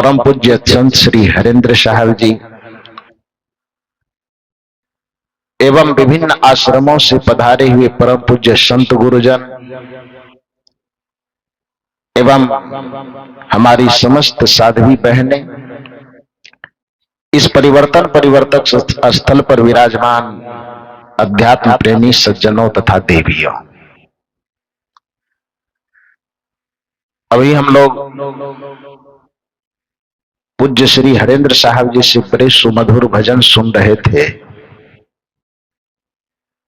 परम पूज्य संत श्री हरेंद्र साहब जी एवं विभिन्न आश्रमों से पधारे हुए परम पूज्य संत गुरुजन एवं हमारी समस्त साध्वी बहनें, इस परिवर्तन परिवर्तक स्थल पर विराजमान अध्यात्म प्रेमी सज्जनों तथा देवियों, अभी हम लोग पूज्य श्री हरेंद्र साहब जी से बड़े सुमधुर भजन सुन रहे थे,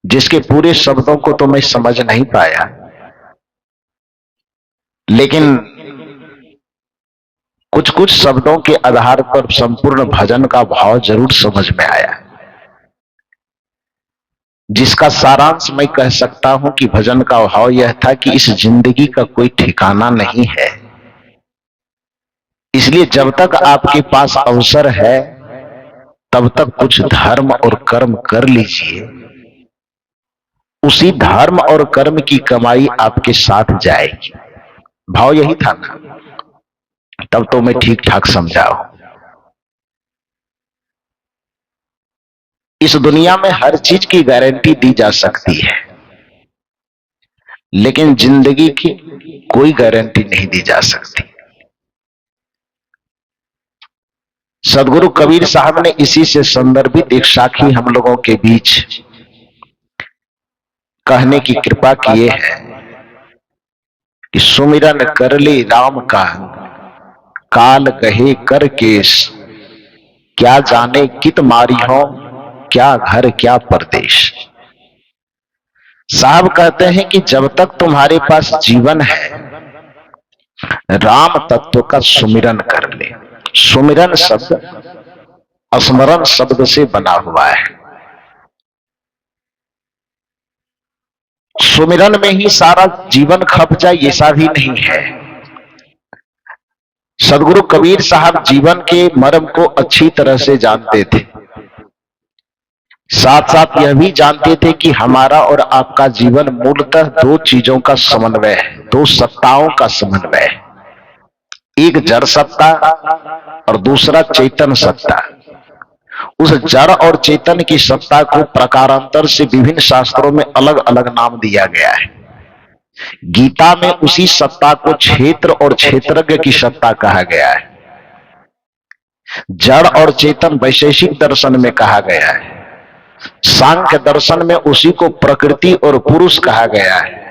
जिसके पूरे शब्दों को तो मैं समझ नहीं पाया, लेकिन कुछ कुछ शब्दों के आधार पर संपूर्ण भजन का भाव जरूर समझ में आया, जिसका सारांश मैं कह सकता हूं कि भजन का भाव यह था कि इस जिंदगी का कोई ठिकाना नहीं है, इसलिए जब तक आपके पास अवसर है तब तक कुछ धर्म और कर्म कर लीजिए, उसी धर्म और कर्म की कमाई आपके साथ जाएगी। भाव यही था ना? तब तो मैं ठीक ठाक समझाऊं। इस दुनिया में हर चीज की गारंटी दी जा सकती है, लेकिन जिंदगी की कोई गारंटी नहीं दी जा सकती। सदगुरु कबीर साहब ने इसी से संदर्भित एक साखी हम लोगों के बीच कहने की कृपा किए है कि सुमिरन कर ले राम का, काल कहे कर केस, क्या जाने कित मारी हो, क्या घर क्या परदेश। साहब कहते हैं कि जब तक तुम्हारे पास जीवन है, राम तत्व का सुमिरन कर ले। सुमिरन शब्द स्मरण शब्द से बना हुआ है। सुमिरन में ही सारा जीवन खप जाए ऐसा भी नहीं है। सदगुरु कबीर साहब जीवन के मर्म को अच्छी तरह से जानते थे, साथ साथ यह भी जानते थे कि हमारा और आपका जीवन मूलतः दो चीजों का समन्वय है, दो सत्ताओं का समन्वय है। एक जड़ सत्ता और दूसरा चेतन सत्ता। उस जड़ और चेतन की सत्ता को प्रकारांतर से विभिन्न शास्त्रों में अलग अलग नाम दिया गया है। गीता में उसी सत्ता को क्षेत्र और क्षेत्रज्ञ की सत्ता कहा गया है। जड़ और चेतन वैशेषिक दर्शन में कहा गया है। सांख्य दर्शन में उसी को प्रकृति और पुरुष कहा गया है।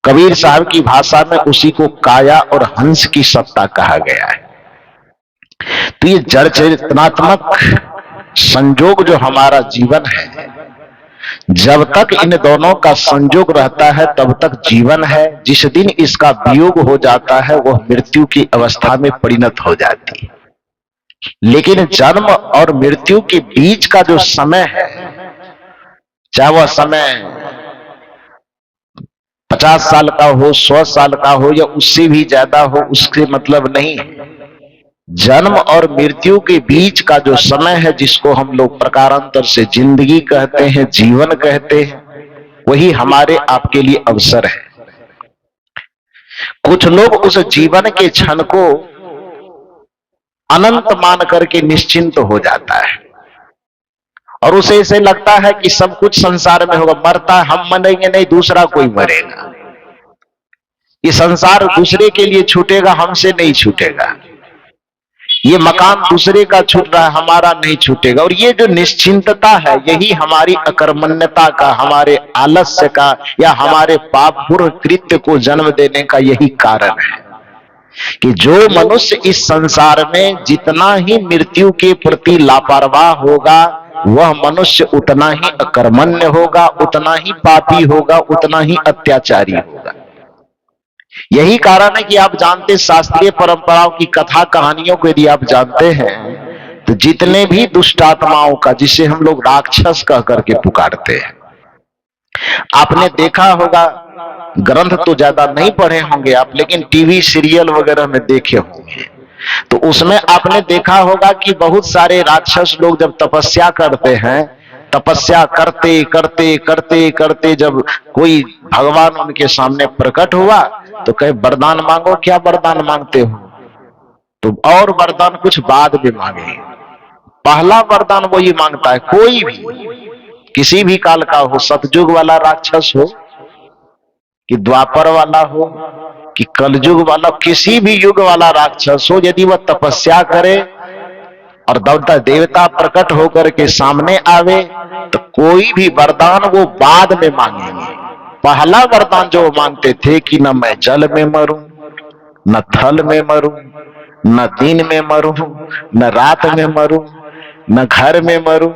कबीर साहब की भाषा में उसी को काया और हंस की सत्ता कहा गया है। तो ये जड़ चेतनात्मक संयोग जो हमारा जीवन है, जब तक इन दोनों का संयोग रहता है तब तक जीवन है। जिस दिन इसका वियोग हो जाता है वह मृत्यु की अवस्था में परिणत हो जाती है। लेकिन जन्म और मृत्यु के बीच का जो समय है, चाहे वह समय 50 साल का हो, 100 साल का हो या उससे भी ज्यादा हो, उससे मतलब नहीं है। जन्म और मृत्यु के बीच का जो समय है, जिसको हम लोग प्रकारांतर से जिंदगी कहते हैं, जीवन कहते हैं, वही हमारे आपके लिए अवसर है। कुछ लोग उस जीवन के क्षण को अनंत मान करके निश्चिंत हो जाता है और उसे ऐसे लगता है कि सब कुछ संसार में होगा, मरता हम मरेंगे नहीं, दूसरा कोई मरेगा। ये संसार दूसरे के लिए छूटेगा, हमसे नहीं छूटेगा। ये मकान दूसरे का छूट रहा है, हमारा नहीं छूटेगा। और ये जो निश्चिंतता है, यही हमारी अकर्मण्यता का, हमारे आलस्य का या हमारे पापपूर्ण कृत्य को जन्म देने का यही कारण है कि जो मनुष्य इस संसार में जितना ही मृत्यु के प्रति लापरवाह होगा, वह मनुष्य उतना ही अकर्मण्य होगा, उतना ही पापी होगा, उतना ही अत्याचारी होगा। यही कारण है कि आप जानते, शास्त्रीय परंपराओं की कथा कहानियों को यदि आप जानते हैं तो जितने भी दुष्ट आत्माओं का, जिसे हम लोग राक्षस कह करके पुकारते हैं, आपने देखा होगा, ग्रंथ तो ज्यादा नहीं पढ़े होंगे आप, लेकिन टीवी सीरियल वगैरह में देखे होंगे, तो उसमें आपने देखा होगा कि बहुत सारे राक्षस लोग जब तपस्या करते हैं, तपस्या करते करते करते करते जब कोई भगवान उनके सामने प्रकट हुआ तो कहे वरदान मांगो। क्या वरदान मांगते हो? तो और वरदान कुछ बाद में मांगे। पहला वरदान वो ये मांगता है, कोई भी किसी भी काल का हो, सतयुग वाला राक्षस हो कि द्वापर वाला हो कि कलयुग वाला, किसी भी युग वाला राक्षस हो, यदि वह तपस्या करे और देवता प्रकट होकर के सामने आवे तो कोई भी वरदान वो बाद में मांगेंगे। पहला वरदान जो मांगते थे कि न मैं जल में मरूं, न थल में मरूं, न दिन में मरूं, न रात में मरूं, न घर में मरूं,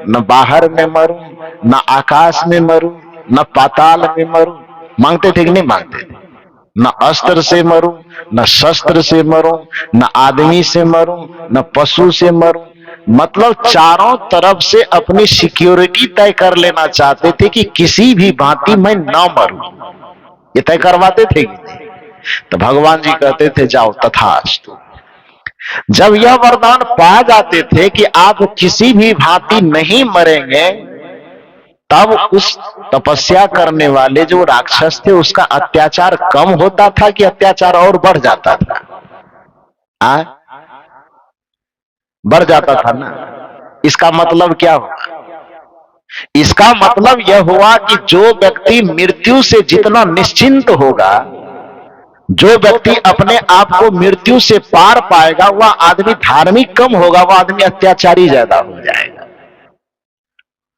न बाहर में मरूं, न आकाश में मरूं, न पाताल में मरूं, मांगते थे कि नहीं मांगते थे? न अस्त्र से मरूं, न शस्त्र से मरूं, न आदमी से मरूं, न पशु से मरूं। मतलब चारों तरफ से अपनी सिक्योरिटी तय कर लेना चाहते थे कि किसी भी भांति मैं न मरूं, ये तय करवाते थे कि नहीं? तो भगवान जी कहते थे जाओ तथास्तु। जब यह वरदान पा जाते थे कि आप किसी भी भांति नहीं मरेंगे, तब उस तपस्या करने वाले जो राक्षस थे उसका अत्याचार कम होता था कि अत्याचार और बढ़ जाता था? बढ़ जाता था ना। इसका मतलब क्या हुआ? इसका मतलब यह हुआ कि जो व्यक्ति मृत्यु से जितना निश्चिंत होगा, जो व्यक्ति अपने आप को मृत्यु से पार पाएगा, वह आदमी धार्मिक कम होगा, वह आदमी अत्याचारी ज्यादा हो जाएगा।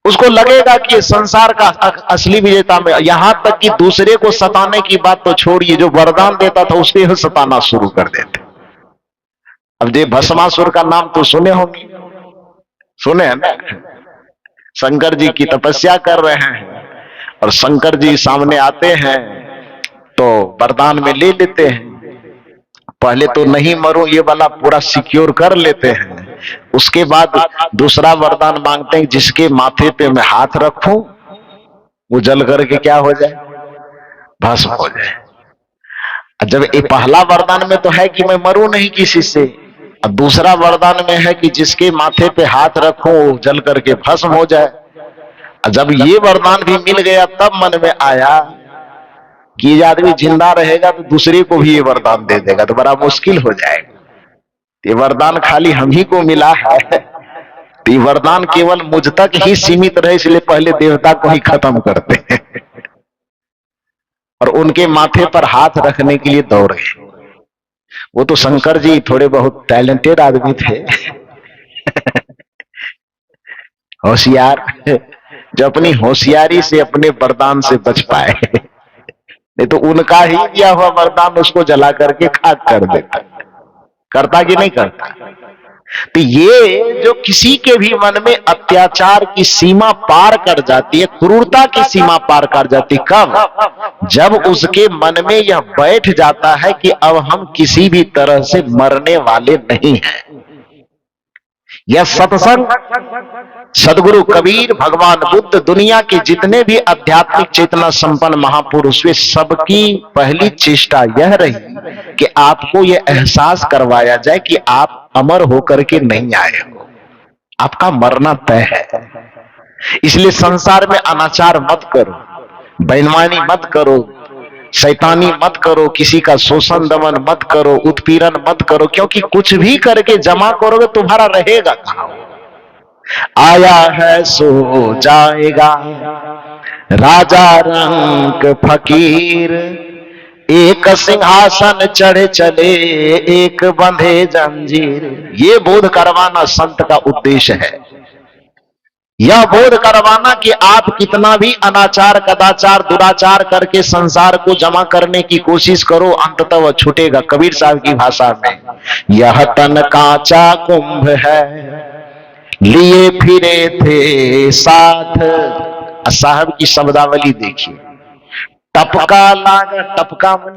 उसको लगेगा कि संसार का असली विजेता में, यहां तक कि दूसरे को सताने की बात तो छोड़िए, जो वरदान देता था उसके ही सताना शुरू कर देते। अब ये भस्मासुर का नाम तो सुने होंगे, सुने हैं ना? शंकर जी की तपस्या कर रहे हैं और शंकर जी सामने आते हैं तो वरदान में ले लेते हैं। पहले तो नहीं मरूं ये वाला पूरा सिक्योर कर लेते हैं, उसके बाद दूसरा वरदान मांगते हैं जिसके माथे पे मैं हाथ रखूं वो जल करके क्या हो जाए? भस्म हो जाए। जब ये पहला वरदान में तो है कि मैं मरूं नहीं किसी से, और दूसरा वरदान में है कि जिसके माथे पे हाथ रखूं वो जल करके भस्म हो जाए। जब ये वरदान भी मिल गया तब मन में आया कि ये आदमी जिंदा रहेगा तो दूसरे को भी ये वरदान दे देगा तो बड़ा मुश्किल हो जाएगा। ये वरदान खाली हम ही को मिला है, तो ये वरदान केवल मुझ तक ही सीमित रहे, इसलिए पहले देवता को ही खत्म करते हैं और उनके माथे पर हाथ रखने के लिए दौड़े। वो तो शंकर जी थोड़े बहुत टैलेंटेड आदमी थे होशियार, जो अपनी होशियारी से अपने वरदान से बच पाए, नहीं तो उनका ही दिया हुआ वरदान उसको जला करके खाक कर देता। करता कि नहीं करता? तो ये जो किसी के भी मन में अत्याचार की सीमा पार कर जाती है, क्रूरता की सीमा पार कर जाती, कब? जब उसके मन में यह बैठ जाता है कि अब हम किसी भी तरह से मरने वाले नहीं हैं। यह सत्संग, सदगुरु कबीर, भगवान बुद्ध, दुनिया के जितने भी आध्यात्मिक चेतना संपन्न महापुरुष, वे सबकी पहली चेष्टा यह रही कि आपको यह एहसास करवाया जाए कि आप अमर होकर के नहीं आए हो, आपका मरना तय है। इसलिए संसार में अनाचार मत करो, बेईमानी मत करो, शैतानी मत करो, किसी का शोषण दमन मत करो, उत्पीड़न मत करो, क्योंकि कुछ भी करके जमा करोगे तुम्हारा रहेगा कहां? आया है सो जाएगा, राजा रंक फकीर, एक सिंहासन चढ़े चले, एक बंधे जंजीर। ये बोध करवाना संत का उद्देश्य है। यह बोध करवाना कि आप कितना भी अनाचार, कदाचार, दुराचार करके संसार को जमा करने की कोशिश करो, अंततः वह छूटेगा। कबीर साहब की भाषा में, यह तन कांचा कुंभ है, लिए फिरे थे साथ। साहब की शब्दावली देखिए, टपका लागा, टपका मन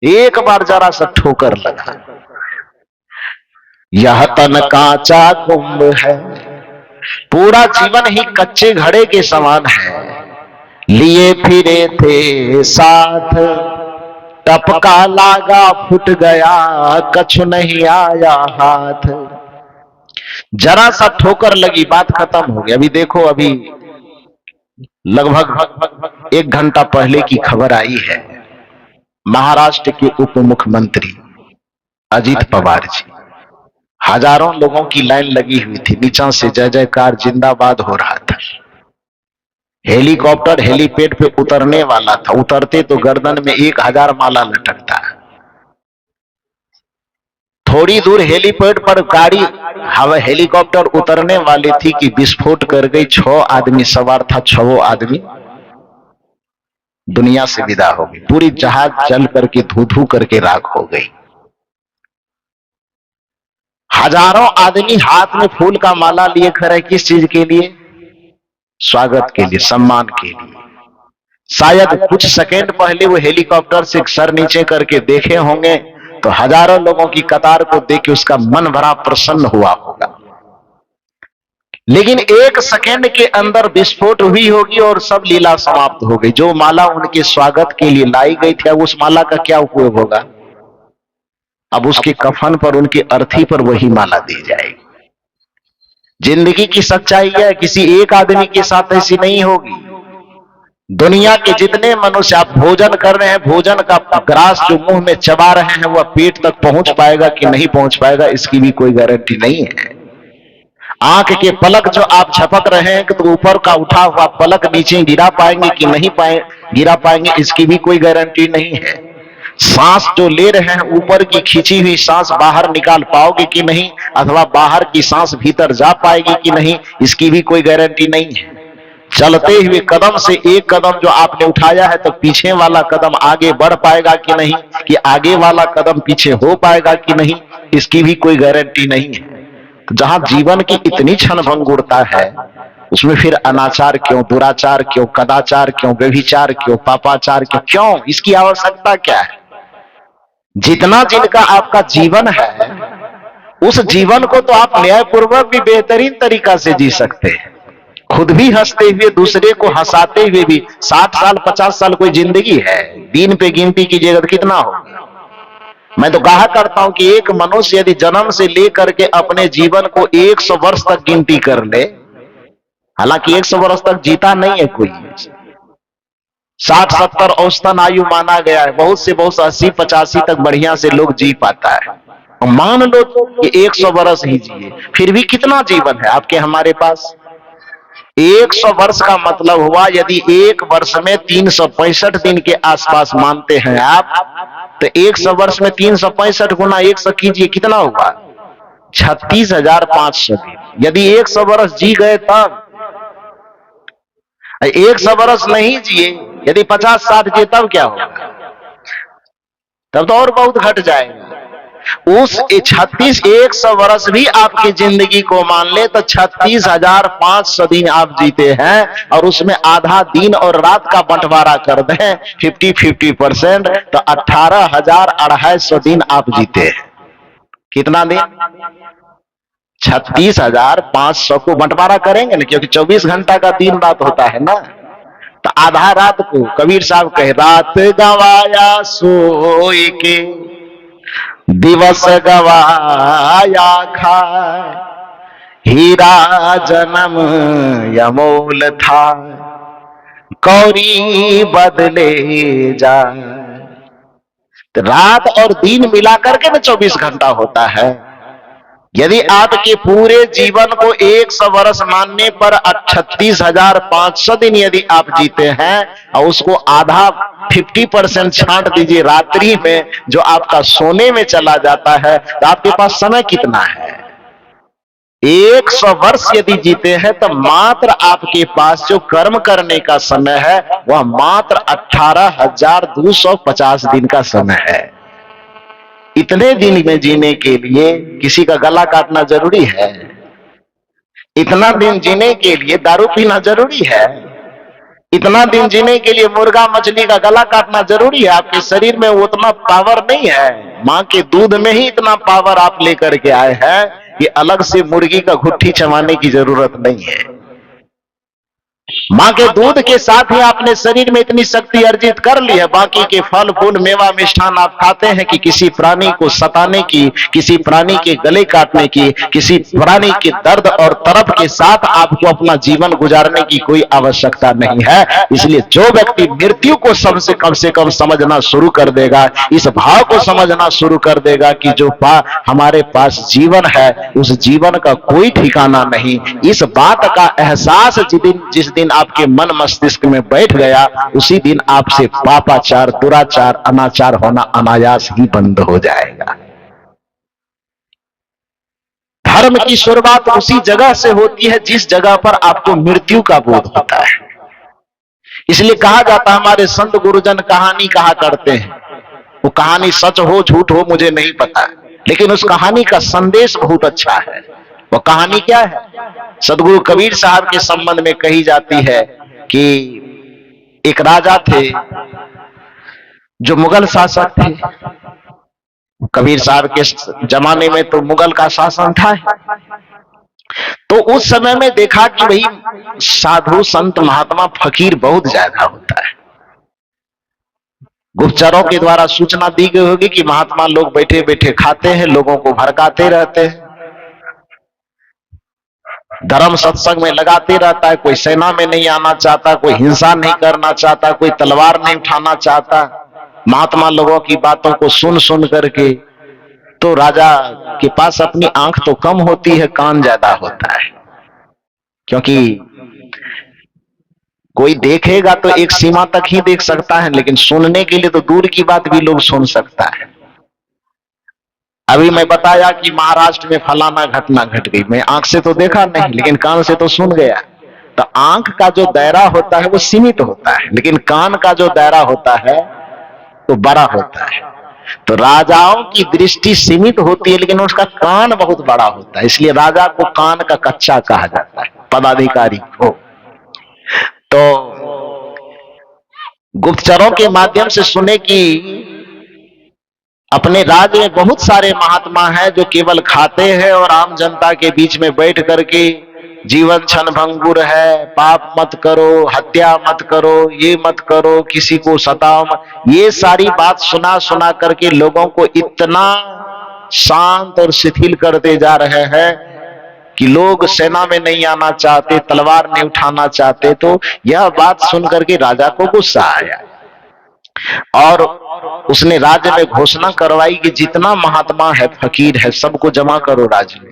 एक बार जरा सा ठोकर लगा। यह तन कांचा कुंभ है, पूरा जीवन ही कच्चे घड़े के समान है, लिए फिरे थे साथ, टपका लागा फुट गया, कछु नहीं आया हाथ। जरा सा ठोकर लगी, बात खत्म हो गई। अभी देखो, अभी लगभग 1 घंटा पहले की खबर आई है, महाराष्ट्र के उप मुख्यमंत्री अजीत पवार जी। हजारों लोगों की लाइन लगी हुई थी, नीचा से जय जयकार जिंदाबाद हो रहा था। हेलीकॉप्टर हेलीपैड पे उतरने वाला था, उतरते तो गर्दन में 1000 माला लटकता। थोड़ी दूर हेलीपैड पर गाड़ी हवा हेलीकॉप्टर उतरने वाली थी कि विस्फोट कर गई। 6 आदमी सवार था, 6 आदमी दुनिया से विदा हो गई। पूरी जहाज जल करके धू धू करके राख हो गई। हजारों आदमी हाथ में फूल का माला लिए खड़े, किस चीज के लिए? स्वागत के लिए, सम्मान के लिए। शायद कुछ सेकंड पहले वो हेलीकॉप्टर से सर नीचे करके देखे होंगे तो हजारों लोगों की कतार को देख के उसका मन बड़ा प्रसन्न हुआ होगा। लेकिन 1 सेकंड के अंदर विस्फोट हुई होगी और सब लीला समाप्त हो गई। जो माला उनके स्वागत के लिए लाई गई थी, उस माला का क्या उपयोग होगा? अब उसके कफन पर, उनकी अर्थी पर वही माला दी जाएगी। जिंदगी की सच्चाई है, किसी एक आदमी के साथ ऐसी नहीं होगी। दुनिया के जितने मनुष्य आप भोजन कर रहे हैं, भोजन का ग्रास जो मुंह में चबा रहे हैं वह पेट तक पहुंच पाएगा कि नहीं पहुंच पाएगा, इसकी भी कोई गारंटी नहीं है। आंख के पलक जो आप झपक रहे हैं तो ऊपर का उठा हुआ पलक नीचे गिरा पाएंगे कि नहीं गिरा पाएंगे, इसकी भी कोई गारंटी नहीं है। सांस जो ले रहे हैं, ऊपर की खींची हुई सांस बाहर निकाल पाओगे कि नहीं, अथवा बाहर की सांस भीतर जा पाएगी कि नहीं, इसकी भी कोई गारंटी नहीं है। चलते हुए कदम से एक कदम जो आपने उठाया है तो पीछे वाला कदम आगे बढ़ पाएगा कि नहीं, कि आगे वाला कदम पीछे हो पाएगा कि नहीं, इसकी भी कोई गारंटी नहीं है। तो जहां जीवन की इतनी क्षणभंगुरता है, उसमें फिर अनाचार क्यों, दुराचार क्यों, कदाचार क्यों, व्यभिचार क्यों, पापाचार क्यों, इसकी आवश्यकता क्या है? जितना जिनका आपका जीवन है, उस जीवन को तो आप न्यायपूर्वक भी बेहतरीन तरीका से जी सकते हैं। खुद भी हंसते हुए, दूसरे को हंसाते हुए भी। 60 साल 50 साल कोई जिंदगी है? दिन पे गिनती कीजिएगा तो कितना हो। मैं तो कहा करता हूं कि एक मनुष्य यदि जन्म से लेकर के अपने जीवन को 100 वर्ष तक गिनती कर ले, हालांकि 100 वर्ष तक जीता नहीं है कोई, 60-70 औसतन आयु माना गया है। बहुत से बहुत 80-85 तक बढ़िया से लोग जी पाता है। मान लो कि 100 वर्ष ही जिए, फिर भी कितना जीवन है आपके हमारे पास? 100 वर्ष का मतलब हुआ, यदि एक वर्ष में 365 दिन के आसपास मानते हैं आप, तो 100 वर्ष में 365 गुना 100 कीजिए, कितना हुआ? 36,500 दिन। यदि 100 वर्ष जी गए तब, 100 वर्ष नहीं जिए, यदि 50-60 जिए तब क्या होगा? तब तो और बहुत घट जाएगा। उस 100 वर्ष भी आपकी जिंदगी को मान ले तो 36,500 दिन आप जीते हैं, और उसमें आधा दिन और रात का बंटवारा कर दें 50-50%, तो 18,250 दिन आप जीते हैं। कितना दिन? 36,500 को बंटवारा करेंगे ना, क्योंकि 24 घंटा का दिन रात होता है ना। तो आधा रात को कबीर साहब कहे, रात गवाया सोए के, दिवस गवाया खाए, हीरा जन्म यमोल था, कौड़ी बदले जाए। रात और दिन मिलाकर के ना 24 घंटा होता है। यदि आपके पूरे जीवन को 100 वर्ष मानने पर 36,500 दिन यदि आप जीते हैं, और उसको आधा 50% छांट दीजिए रात्रि में, जो आपका सोने में चला जाता है, तो आपके पास समय कितना है? 100 वर्ष यदि जीते हैं तो मात्र आपके पास जो कर्म करने का समय है वह मात्र 18,250 दिन का समय है। इतने दिन में जीने के लिए किसी का गला काटना जरूरी है? इतना दिन जीने के लिए दारू पीना जरूरी है? इतना दिन जीने के लिए मुर्गा मछली का गला काटना जरूरी है? आपके शरीर में उतना पावर नहीं है। मां के दूध में ही इतना पावर आप लेकर के आए हैं कि अलग से मुर्गी का घुट्टी चबाने की जरूरत नहीं है। मां के दूध के साथ ही आपने शरीर में इतनी शक्ति अर्जित कर ली है, बाकी के फल फूल मेवा मिष्ठान आप खाते हैं कि किसी प्राणी को सताने की, किसी प्राणी के गले काटने की, किसी प्राणी के दर्द और तरफ के साथ आपको अपना जीवन गुजारने की कोई आवश्यकता नहीं है। इसलिए जो व्यक्ति मृत्यु को सबसे कम से कम समझना शुरू कर देगा, इस भाव को समझना शुरू कर देगा कि जो हमारे पास जीवन है उस जीवन का कोई ठिकाना नहीं, इस बात का एहसास जिस दिन आपके मन मस्तिष्क में बैठ गया, उसी दिन आपसे पापाचार, दुराचार, अनाचार होना अनायास ही बंद हो जाएगा। धर्म की शुरुआत उसी जगह से होती है जिस जगह पर आपको मृत्यु का बोध होता है। इसलिए कहा जाता है, हमारे संत गुरुजन कहानी कहा करते हैं, वो कहानी सच हो झूठ हो मुझे नहीं पता, लेकिन उस कहानी का संदेश बहुत अच्छा है। वो कहानी क्या है? सदगुरु कबीर साहब के संबंध में कही जाती है कि एक राजा थे जो मुगल शासक थे। कबीर साहब के जमाने में तो मुगल का शासन था। तो उस समय में देखा कि भाई साधु संत महात्मा फकीर बहुत ज्यादा होता है। गुप्तचरों के द्वारा सूचना दी गई होगी कि महात्मा लोग बैठे बैठे खाते हैं, लोगों को भड़काते रहते हैं, धर्म सत्संग में लगाते रहता है, कोई सेना में नहीं आना चाहता, कोई हिंसा नहीं करना चाहता, कोई तलवार नहीं उठाना चाहता। महात्मा लोगों की बातों को सुन सुन करके तो राजा के पास अपनी आंख तो कम होती है, कान ज्यादा होता है, क्योंकि कोई देखेगा तो एक सीमा तक ही देख सकता है, लेकिन सुनने के लिए तो दूर की बात भी लोग सुन सकता है। अभी मैं बताया कि महाराष्ट्र में फलाना घटना घट गई, मैं आंख से तो देखा नहीं लेकिन कान से तो सुन गया। तो आंख का जो दायरा होता है वो सीमित होता है, लेकिन कान का जो दायरा होता है वो बड़ा होता है। तो राजाओं की दृष्टि सीमित होती है लेकिन उसका कान बहुत बड़ा होता है, इसलिए राजा को कान का कच्चा कहा जाता है, पदाधिकारी को। तो गुप्तचरों के माध्यम से सुने कि अपने राज्य में बहुत सारे महात्मा हैं जो केवल खाते हैं और आम जनता के बीच में बैठ करके जीवन क्षण भंगुर है, पाप मत करो, हत्या मत करो, ये मत करो, किसी को सताओ मत, ये सारी बात सुना सुना करके लोगों को इतना शांत और शिथिल करते जा रहे हैं कि लोग सेना में नहीं आना चाहते, तलवार नहीं उठाना चाहते। तो यह बात सुन करके राजा को गुस्सा आया और उसने राज्य में घोषणा करवाई कि जितना महात्मा है, फकीर है, सबको जमा करो राज्य में।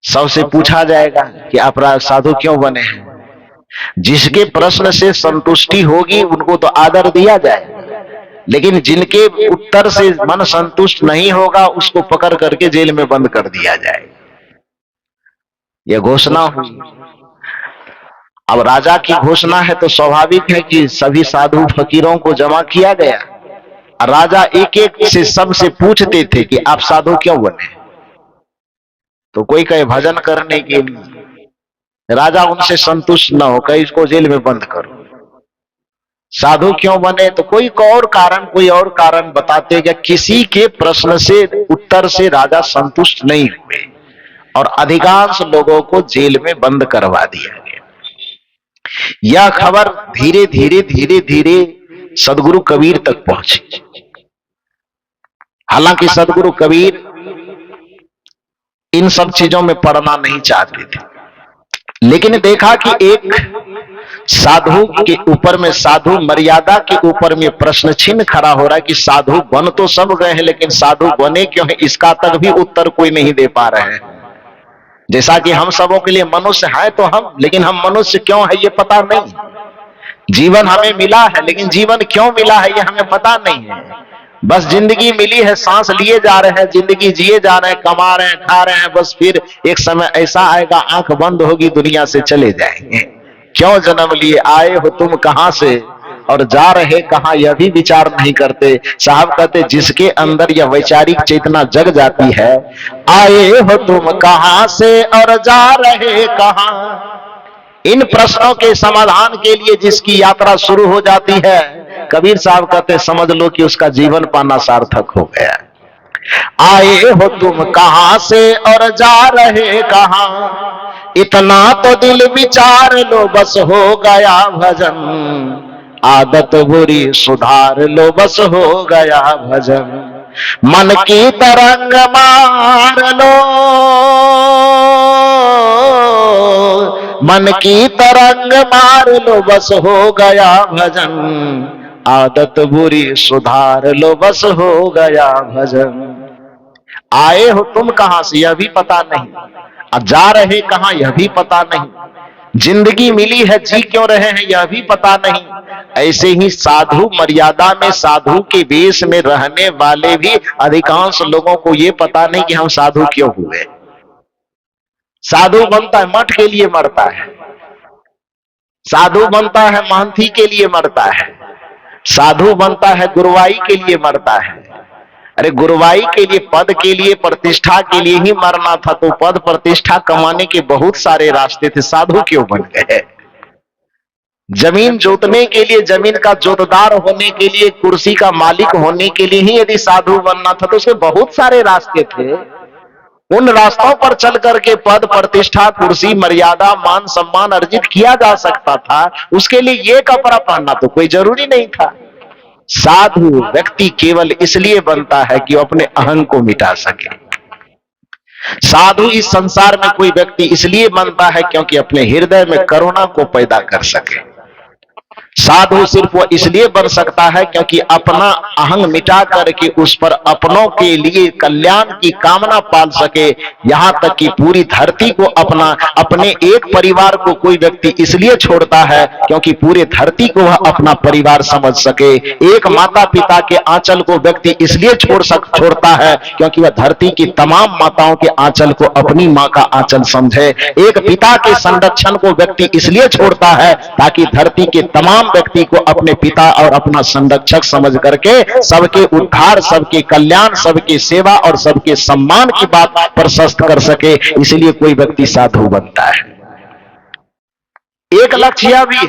सबसे पूछा जाएगा कि आप साधु क्यों बने हैं। जिसके प्रश्न से संतुष्टि होगी उनको तो आदर दिया जाएगा, लेकिन जिनके उत्तर से मन संतुष्ट नहीं होगा उसको पकड़ करके जेल में बंद कर दिया जाएगा। यह घोषणा हुई। अब राजा की घोषणा है तो स्वाभाविक है कि सभी साधु फकीरों को जमा किया गया। राजा एक एक से सबसे पूछते थे कि आप साधु क्यों बने। तो कोई कहे भजन करने के लिए, राजा उनसे संतुष्ट न हो, कहे इसको जेल में बंद करो। साधु क्यों बने तो कोई और कारण बताते गए। किसी के प्रश्न से, उत्तर से राजा संतुष्ट नहीं हुए और अधिकांश लोगों को जेल में बंद करवा दिया गया। यह खबर धीरे धीरे सदगुरु कबीर तक पहुंची। हालांकि सदगुरु कबीर इन सब चीजों में पड़ना नहीं चाहते थे, लेकिन देखा कि एक साधु के ऊपर में, साधु मर्यादा के ऊपर में प्रश्न चिन्ह खड़ा हो रहा है कि साधु बन तो सब गए हैं लेकिन साधु बने क्यों है, इसका तक भी उत्तर कोई नहीं दे पा रहे हैं। जैसा कि हम सबों के लिए मनुष्य है तो हम, लेकिन हम मनुष्य क्यों है ये पता नहीं। जीवन हमें मिला है लेकिन जीवन क्यों मिला है ये हमें पता नहीं है। बस जिंदगी मिली है, सांस लिए जा रहे हैं, जिंदगी जिए जा रहे हैं, कमा रहे हैं, खा रहे हैं, बस फिर एक समय ऐसा आएगा आंख बंद होगी, दुनिया से चले जाएंगे। क्यों जन्म लिए, आए हो तुम कहां से और जा रहे कहां, यह भी विचार नहीं करते। साहब कहते जिसके अंदर यह वैचारिक चेतना जग जाती है, आए हो तुम कहां से और जा रहे कहां, इन प्रश्नों के समाधान के लिए जिसकी यात्रा शुरू हो जाती है, कबीर साहब कहते समझ लो कि उसका जीवन पाना सार्थक हो गया। आए हो तुम कहां से और जा रहे कहां, इतना तो दिल विचार लो बस हो गया भजन, आदत बुरी सुधार लो बस हो गया भजन। मन की तरंग मार लो, मन की तरंग मार लो बस हो गया भजन, आदत बुरी सुधार लो बस हो गया भजन। आए हो तुम कहां से यह भी पता नहीं, अब जा रहे कहां यह भी पता नहीं, जिंदगी मिली है जी क्यों रहे हैं यह भी पता नहीं। ऐसे ही साधु मर्यादा में साधु के वेश में रहने वाले भी अधिकांश लोगों को यह पता नहीं कि हम साधु क्यों हुए। साधु बनता है मठ के लिए मरता है, साधु बनता है महंती के लिए मरता है, साधु बनता है गुरुवाई के लिए मरता है। अरे गुरुवाई के लिए, पद के लिए, प्रतिष्ठा के लिए ही मरना था तो पद प्रतिष्ठा कमाने के बहुत सारे रास्ते थे, साधु क्यों बन गए? जमीन जोतने के लिए, जमीन का जोतदार होने के लिए, कुर्सी का मालिक होने के लिए ही यदि साधु बनना था तो उसके बहुत सारे रास्ते थे। उन रास्तों पर चल करके पद प्रतिष्ठा कुर्सी मर्यादा मान सम्मान अर्जित किया जा सकता था। उसके लिए ये कपड़ा पहनना तो कोई जरूरी नहीं था। साधु व्यक्ति केवल इसलिए बनता है कि वो अपने अहंग को मिटा सके। साधु इस संसार में कोई व्यक्ति इसलिए बनता है क्योंकि अपने हृदय में करुणा को पैदा कर सके। साधु सिर्फ वो इसलिए बन सकता है क्योंकि अपना अहंग मिटा करके उस पर अपनों के लिए कल्याण की कामना पाल सके। यहां तक कि पूरी धरती को अपने एक परिवार को कोई व्यक्ति इसलिए छोड़ता है क्योंकि पूरे धरती को वह अपना परिवार समझ सके। एक माता पिता के आंचल को व्यक्ति इसलिए छोड़ता है क्योंकि वह धरती की तमाम माताओं के आंचल को अपनी मां का आंचल समझे। एक पिता के संरक्षण को व्यक्ति इसलिए छोड़ता है ताकि धरती के तमाम व्यक्ति को अपने पिता और अपना संरक्षक समझ करके सबके उद्धार, सबके कल्याण, सबके सेवा और सबके सम्मान की बात प्रशस्त कर सके। इसलिए कोई व्यक्ति साधु बनता है। एक लक्ष्य यह भी है,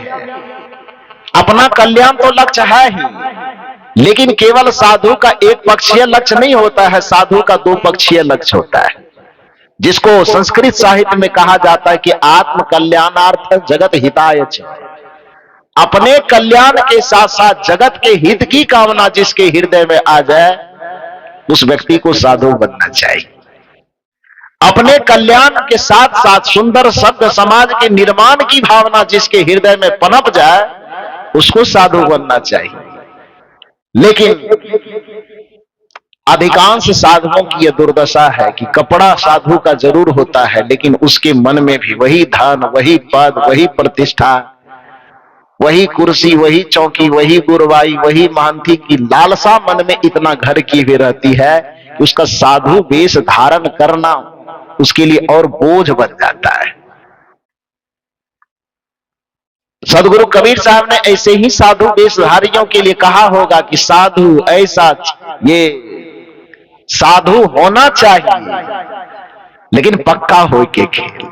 अपना कल्याण तो लक्ष्य है ही, लेकिन केवल साधु का एक पक्षीय लक्ष्य नहीं होता है, साधु का दो पक्षीय लक्ष्य होता है, जिसको संस्कृत साहित्य में कहा जाता है कि आत्म कल्याणार्थ जगत हिताय च। अपने कल्याण के साथ साथ जगत के हित की कामना जिसके हृदय में आ जाए उस व्यक्ति को साधु बनना चाहिए। अपने कल्याण के साथ साथ सुंदर सभ्य समाज के निर्माण की भावना जिसके हृदय में पनप जाए उसको साधु बनना चाहिए। लेकिन अधिकांश साधुओं की यह दुर्दशा है कि कपड़ा साधु का जरूर होता है लेकिन उसके मन में भी वही धन, वही पद, वही प्रतिष्ठा, वही कुर्सी, वही चौकी, वही गुरुवाई, वही महंती की लालसा मन में इतना घर की हुई रहती है कि उसका साधु वेश धारण करना उसके लिए और बोझ बन जाता है। सदगुरु कबीर साहब ने ऐसे ही साधु वेशधारियों के लिए कहा होगा कि साधु ऐसा, ये साधु होना चाहिए लेकिन पक्का हो के खेल।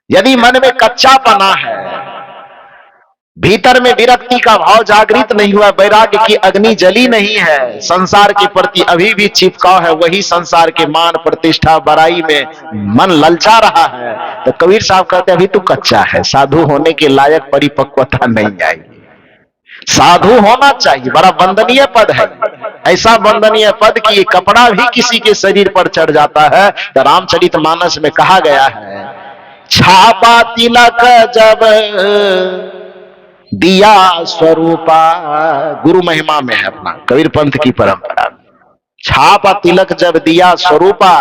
यदि मन में कच्चापना है, भीतर में विरक्ति का भाव जागृत नहीं हुआ, वैराग्य की अग्नि जली नहीं है, संसार के प्रति अभी भी चिपकाव है, वही संसार के मान प्रतिष्ठा बड़ाई में मन ललचा रहा है, तो कबीर साहब कहते हैं अभी तो कच्चा है, साधु होने के लायक परिपक्वता नहीं आई। साधु होना चाहिए, बड़ा वंदनीय पद है, ऐसा वंदनीय पद कि ये कपड़ा भी किसी के शरीर पर चढ़ जाता है। तो रामचरितमानस में कहा गया है, छापा तिलक जब दिया स्वरूपा, गुरु महिमा में है अपना कबीर पंथ की परंपरा। छापा तिलक जब दिया स्वरूपा,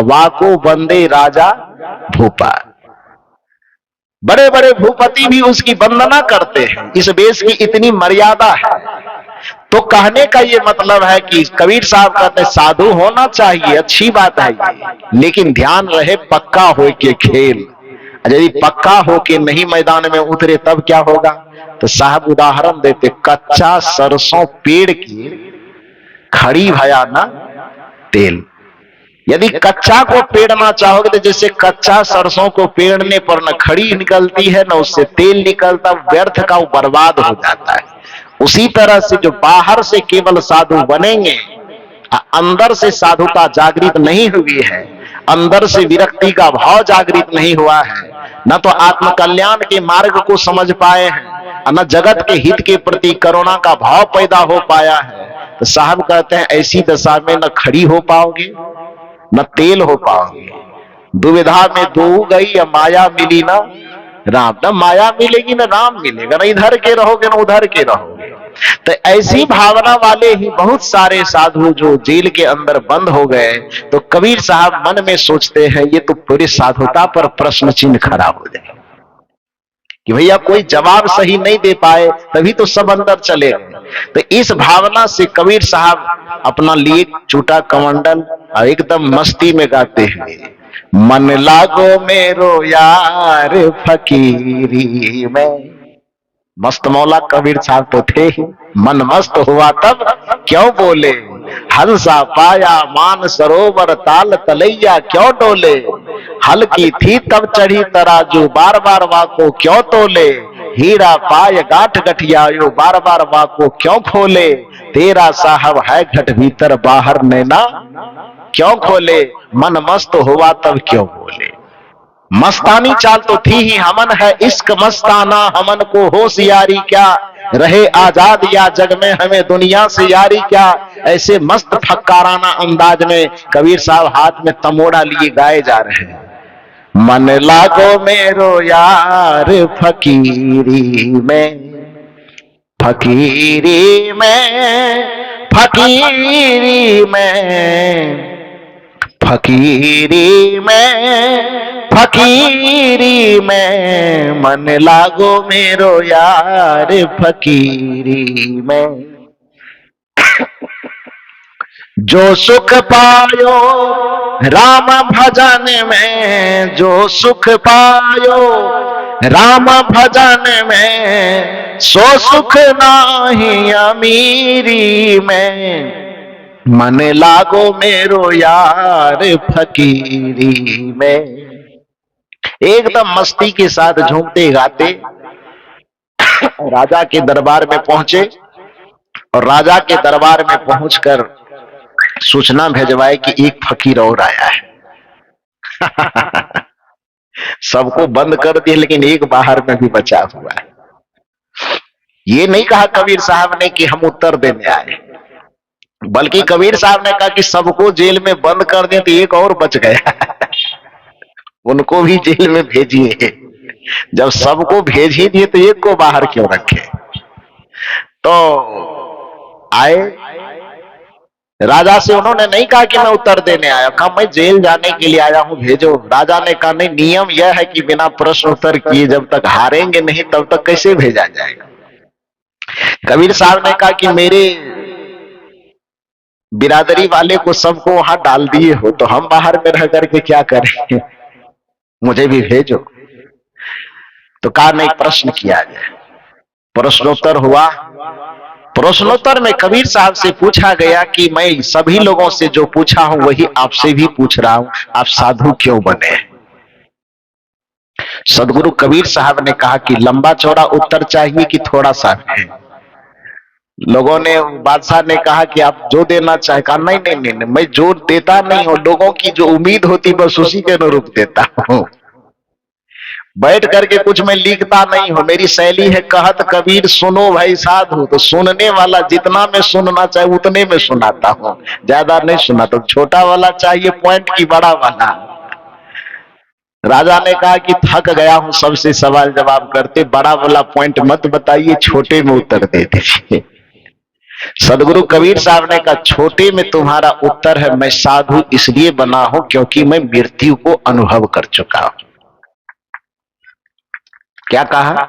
वाको बंदे राजा भूपा। बड़े बड़े भूपति भी उसकी वंदना करते हैं, इस वेश की इतनी मर्यादा है। तो कहने का ये मतलब है कि कबीर साहब कहते हैं साधु होना चाहिए, अच्छी बात है ये, लेकिन ध्यान रहे पक्का हो के खेल। यदि पक्का होके नहीं मैदान में उतरे तब क्या होगा? तो साहब उदाहरण देते, कच्चा सरसों पेड़ की खड़ी भया ना तेल। यदि कच्चा को पेड़ना चाहोगे तो जैसे कच्चा सरसों को पेड़ने पर न खड़ी निकलती है न उससे तेल निकलता, व्यर्थ का वो बर्बाद हो जाता है। उसी तरह से जो बाहर से केवल साधु बनेंगे, अंदर से साधुता जागृत नहीं हुई है, अंदर से विरक्ति का भाव जागृत नहीं हुआ है, न तो आत्म कल्याण के मार्ग को समझ पाए हैं, न जगत के हित के प्रति करुणा का भाव पैदा हो पाया है, तो साहब कहते हैं ऐसी दशा में न खड़ी हो पाओगे न तेल हो पाओगे। दुविधा में दो गई, या माया मिली ना राम, न माया मिलेगी न राम मिलेगा, न इधर के रहोगे न उधर के रहोगे। तो ऐसी भावना वाले ही बहुत सारे साधु जो जेल के अंदर बंद हो गए, तो कबीर साहब मन में सोचते हैं ये तो पूरी साधुता पर प्रश्न चिन्ह खड़ा हो जाए कि भैया कोई जवाब सही नहीं दे पाए, तभी तो सब अंदर चले गए। तो इस भावना से कबीर साहब अपना लिए चूटा कमंडल और एकदम मस्ती में गाते हैं, मन लागो मेरो यार फकीरी में। मस्त मौला कबीर साहब तो थे ही, मन मस्त हुआ तब क्यों बोले, हंसा पाया मान सरोवर ताल तलैया क्यों डोले, हल्की थी तब चढ़ी तराजू बार बार वाको क्यों तोले, हीरा पाय गांठ गठियायो बार बार वाको क्यों खोले, तेरा साहब है घट भीतर बाहर नैना क्यों खोले, मन मस्त हुआ तब क्यों बोले। मस्तानी चाल तो थी ही, हमन है इश्क मस्ताना, हमन को होशियारी क्या, रहे आजाद या जग में हमें दुनिया से यारी क्या। ऐसे मस्त फक्काराना अंदाज में कबीर साहब हाथ में तमोड़ा लिए गाए जा रहे हैं, मन लागो मेरो यार फकीरी में, फकीरी में, फकीरी में, फकीरी में, फकीरी में, मन लागो मेरो यार फकीरी में। जो सुख पायो राम भजन में, जो सुख पायो राम भजन में, सो सुख नाही अमीरी में, मन लागो मेरो यार फकीरी में। एकदम मस्ती के साथ झूमते गाते राजा के दरबार में पहुंचे, और राजा के दरबार में पहुंचकर सूचना भेजवाए कि एक फकीर और आया है। सबको बंद कर दिए, लेकिन एक बाहर में भी बचा हुआ है। ये नहीं कहा कबीर साहब ने कि हम उत्तर देने आए, बल्कि कबीर साहब ने कहा कि सबको जेल में बंद कर दिया तो एक और बच गया, उनको भी जेल में भेजिए। जब सबको भेज ही दिए तो एक को बाहर क्यों रखे। तो आए, राजा से उन्होंने नहीं कहा कि मैं उत्तर देने आया, कहा मैं जेल जाने के लिए आया हूं, भेजो। राजा ने कहा नहीं, नियम यह है कि बिना प्रश्न उत्तर किए जब तक हारेंगे नहीं तब तक कैसे भेजा जाएगा। कबीर साहब ने कहा कि मेरे बिरादरी वाले को सबको वहां डाल दिए हो, तो हम बाहर में रह करके क्या करें, मुझे भी भेजो। तो कहा नहीं, प्रश्न किया जाए। प्रश्नोत्तर हुआ। प्रश्नोत्तर में कबीर साहब से पूछा गया कि मैं सभी लोगों से जो पूछा हूं वही आपसे भी पूछ रहा हूं, आप साधु क्यों बने। सदगुरु कबीर साहब ने कहा कि लंबा चौड़ा उत्तर चाहिए कि थोड़ा सा है। लोगों ने, बादशाह ने कहा कि आप जो देना चाहे। कहा नहीं नहीं नहीं, नहीं मैं जो देता नहीं हूं, लोगों की जो उम्मीद होती बस उसी के अनुरूप देता हूं। बैठ करके कुछ मैं लिखता नहीं हूं, मेरी शैली है कहत कबीर सुनो भाई साधु, तो सुनने वाला जितना मैं सुनना चाहे उतने में सुनाता हूं, ज्यादा नहीं सुनाता। छोटा वाला चाहिए पॉइंट की बड़ा वाला। राजा ने कहा कि थक गया हूं सबसे सवाल जवाब करते, बड़ा वाला पॉइंट मत बताइए, छोटे में उत्तर दे दीजिए। सदगुरु कबीर साहब ने कहा छोटे में तुम्हारा उत्तर है, मैं साधु इसलिए बना हूं क्योंकि मैं मृत्यु को अनुभव कर चुका हूं। क्या कहा?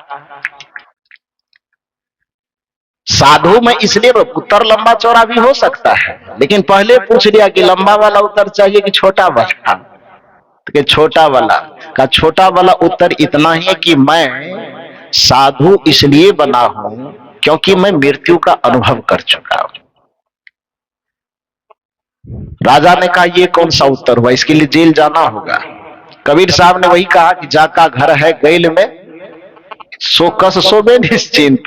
साधु में इसलिए, उत्तर लंबा चौड़ा भी हो सकता है, लेकिन पहले पूछ लिया कि लंबा वाला उत्तर चाहिए कि छोटा वाला। तो छोटा वाला का, छोटा वाला उत्तर इतना ही है कि मैं साधु इसलिए बना हूं क्योंकि मैं मृत्यु का अनुभव कर चुका हूं। राजा ने कहा ये कौन सा उत्तर हुआ, इसके लिए जेल जाना होगा। कबीर साहब ने वही कहा कि जाका घर है गैल में, सो कस सोबे निश्चिंत।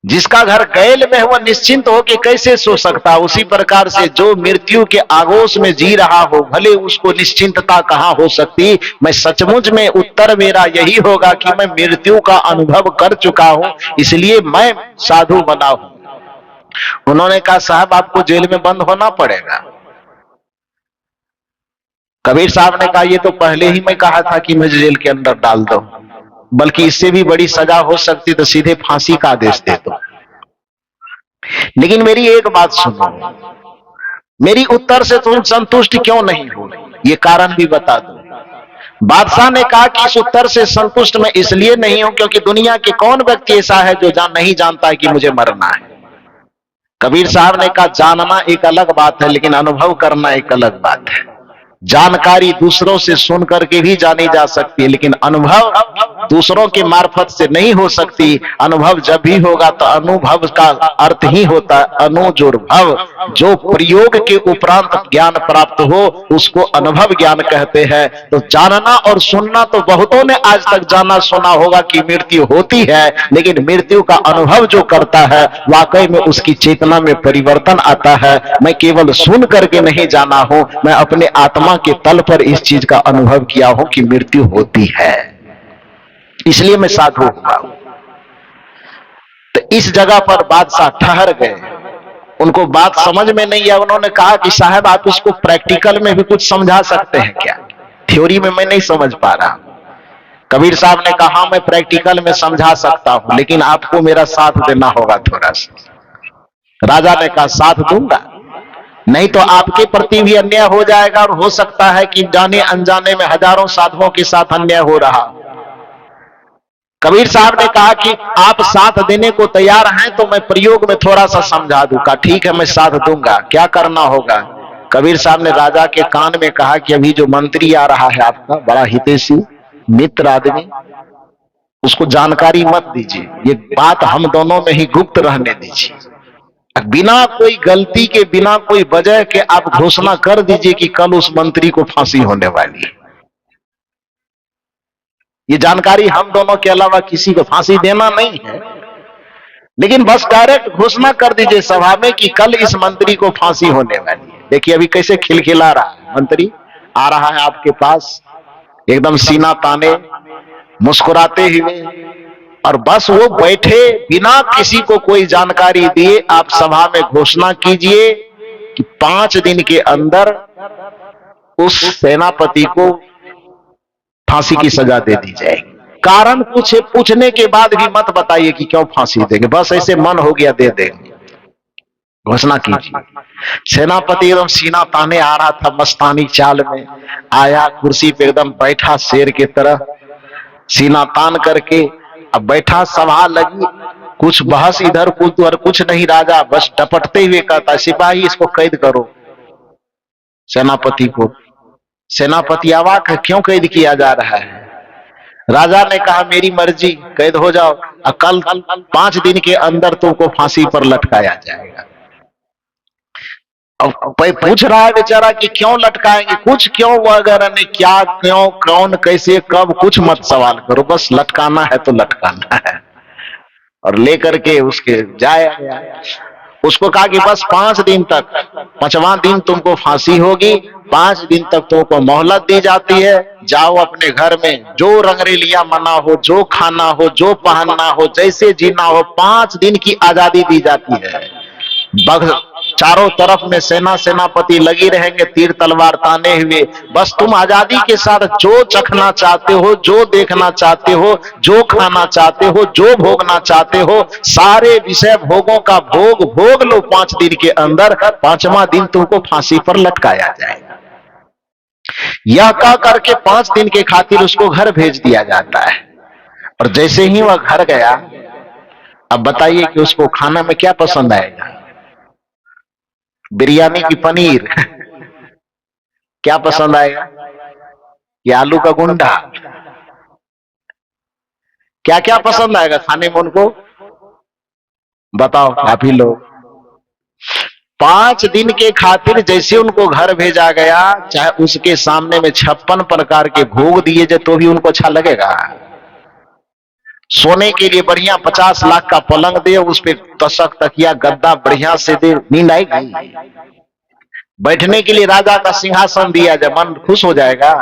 जिसका घर गैल में है वह निश्चिंत हो कि कैसे सो सकता। उसी प्रकार से जो मृत्यु के आगोश में जी रहा हो, भले उसको निश्चिंतता कहां हो सकती। मैं सचमुच में उत्तर मेरा यही होगा कि मैं मृत्यु का अनुभव कर चुका हूं, इसलिए मैं साधु बना हूं। उन्होंने कहा साहब आपको जेल में बंद होना पड़ेगा। कबीर साहब ने कहा ये तो पहले ही मैं कहा था कि मुझे जेल के अंदर डाल दो, बल्कि इससे भी बड़ी सजा हो सकती तो सीधे फांसी का आदेश दे दो। लेकिन मेरी एक बात सुनो, मेरी उत्तर से तुम संतुष्ट क्यों नहीं हो, ये कारण भी बता दो। बादशाह ने कहा कि इस उत्तर से संतुष्ट मैं इसलिए नहीं हूं क्योंकि दुनिया के कौन व्यक्ति ऐसा है जो नहीं जानता है कि मुझे मरना है। कबीर साहब ने कहा जानना एक अलग बात है, लेकिन अनुभव करना एक अलग बात है। जानकारी दूसरों से सुन करके भी जानी जा सकती है, लेकिन अनुभव दूसरों के मार्फत से नहीं हो सकती। अनुभव जब भी होगा तो अनुभव का अर्थ ही होता है अनुजुर्भव। जो प्रयोग के उपरांत ज्ञान प्राप्त हो उसको अनुभव ज्ञान कहते हैं। तो जानना और सुनना तो बहुतों ने आज तक जाना सुना होगा कि मृत्यु होती है, लेकिन मृत्यु का अनुभव जो करता है वाकई में उसकी चेतना में परिवर्तन आता है। मैं केवल सुन करके नहीं जाना हूं, मैं अपने आत्मा के तल पर इस चीज का अनुभव किया हूं कि मृत्यु होती है, इसलिए मैं साधु हुआ। तो इस जगह पर बादशाह ठहर गए, उनको बात समझ में नहीं आया। उन्होंने कहा कि साहब आप इसको प्रैक्टिकल में भी कुछ समझा सकते हैं क्या, थ्योरी में मैं नहीं समझ पा रहा। कबीर साहब ने कहा मैं प्रैक्टिकल में समझा सकता हूं, लेकिन आपको मेरा साथ देना होगा थोड़ा सा। राजा ने कहा साथ दूंगा, नहीं तो आपके प्रति भी अन्याय हो जाएगा और हो सकता है कि जाने अनजाने में हजारों साधुओं के साथ अन्याय हो रहा। कबीर साहब ने कहा कि आप साथ देने को तैयार हैं तो मैं प्रयोग में थोड़ा सा समझा दूंगा। ठीक है मैं साथ दूंगा, क्या करना होगा। कबीर साहब ने राजा के कान में कहा कि अभी जो मंत्री आ रहा है आपका बड़ा हितैषी मित्र आदमी, उसको जानकारी मत दीजिए, ये बात हम दोनों में ही गुप्त रहने दीजिए। बिना कोई गलती के बिना कोई वजह के आप घोषणा कर दीजिए कि कल उस मंत्री को फांसी होने वाली है। ये जानकारी हम दोनों के अलावा किसी को फांसी देना नहीं है, लेकिन बस डायरेक्ट घोषणा कर दीजिए सभा में कि कल इस मंत्री को फांसी होने वाली है। देखिए अभी कैसे खिलखिला रहा है, मंत्री आ रहा है आपके पास एकदम सीना ताने मुस्कुराते हुए, और बस वो बैठे बिना किसी को कोई जानकारी दिए आप सभा में घोषणा कीजिए कि 5 दिन के अंदर उस सेनापति को फांसी की सजा दे दी जाएगी। कारण पूछने के बाद भी मत बताइए कि क्यों फांसी देंगे, बस ऐसे मन हो गया दे देंगे, घोषणा कीजिए। सेनापति एकदम सीना ताने आ रहा था, मस्तानी चाल में आया, कुर्सी पे एकदम बैठा शेर के तरह सीना तान करके। अब बैठा, सभा लगी, कुछ बहस इधर कुछ नहीं। राजा बस टपटते हुए कहता सिपाही इसको कैद करो सेनापति को। सेनापति अवाक है, क्यों कैद किया जा रहा है। राजा ने कहा मेरी मर्जी, कैद हो जाओ, कल 5 दिन के अंदर तुमको फांसी पर लटकाया जाएगा। अब पूछ रहा है बेचारा कि क्यों लटकाएंगे, कुछ क्यों वगैरह नहीं, क्या क्यों कौन कैसे कब कुछ मत सवाल करो, बस लटकाना है तो लटकाना है। और लेकर के उसके जाया गया। उसको कहा कि बस 5 दिन तक, 5वां दिन तुमको फांसी होगी, 5 दिन तक तुमको मोहलत दी जाती है। जाओ अपने घर में, जो रंगरेलिया मना हो, जो खाना हो, जो पहनना हो, जैसे जीना हो, 5 दिन की आजादी दी जाती है। चारों तरफ में सेनापति लगी रहेंगे तीर तलवार ताने हुए। बस तुम आजादी के साथ जो चखना चाहते हो, जो देखना चाहते हो, जो खाना चाहते हो, जो भोगना चाहते हो, सारे विषय भोगों का भोग लो 5 दिन के अंदर। 5वां दिन तुमको फांसी पर लटकाया जाएगा। यह कह करके 5 दिन के खातिर उसको घर भेज दिया जाता है। और जैसे ही वह घर गया, अब बताइए कि उसको खाना में क्या पसंद आएगा। बिरयानी की पनीर क्या पसंद आएगा, कि आलू का गुंडा, क्या क्या पसंद आएगा खाने में उनको, बताओ आप ही लोग। 5 दिन के खातिर जैसे उनको घर भेजा गया, चाहे उसके सामने में 56 प्रकार के भोग दिए जाए तो भी उनको अच्छा लगेगा। सोने के लिए बढ़िया 50 लाख का पलंग दे, उस पे तशक तकिया गद्दा बढ़िया से दे, नींद आएगी? बैठने के लिए राजा का सिंहासन दिया जाए, मन खुश हो जाएगा?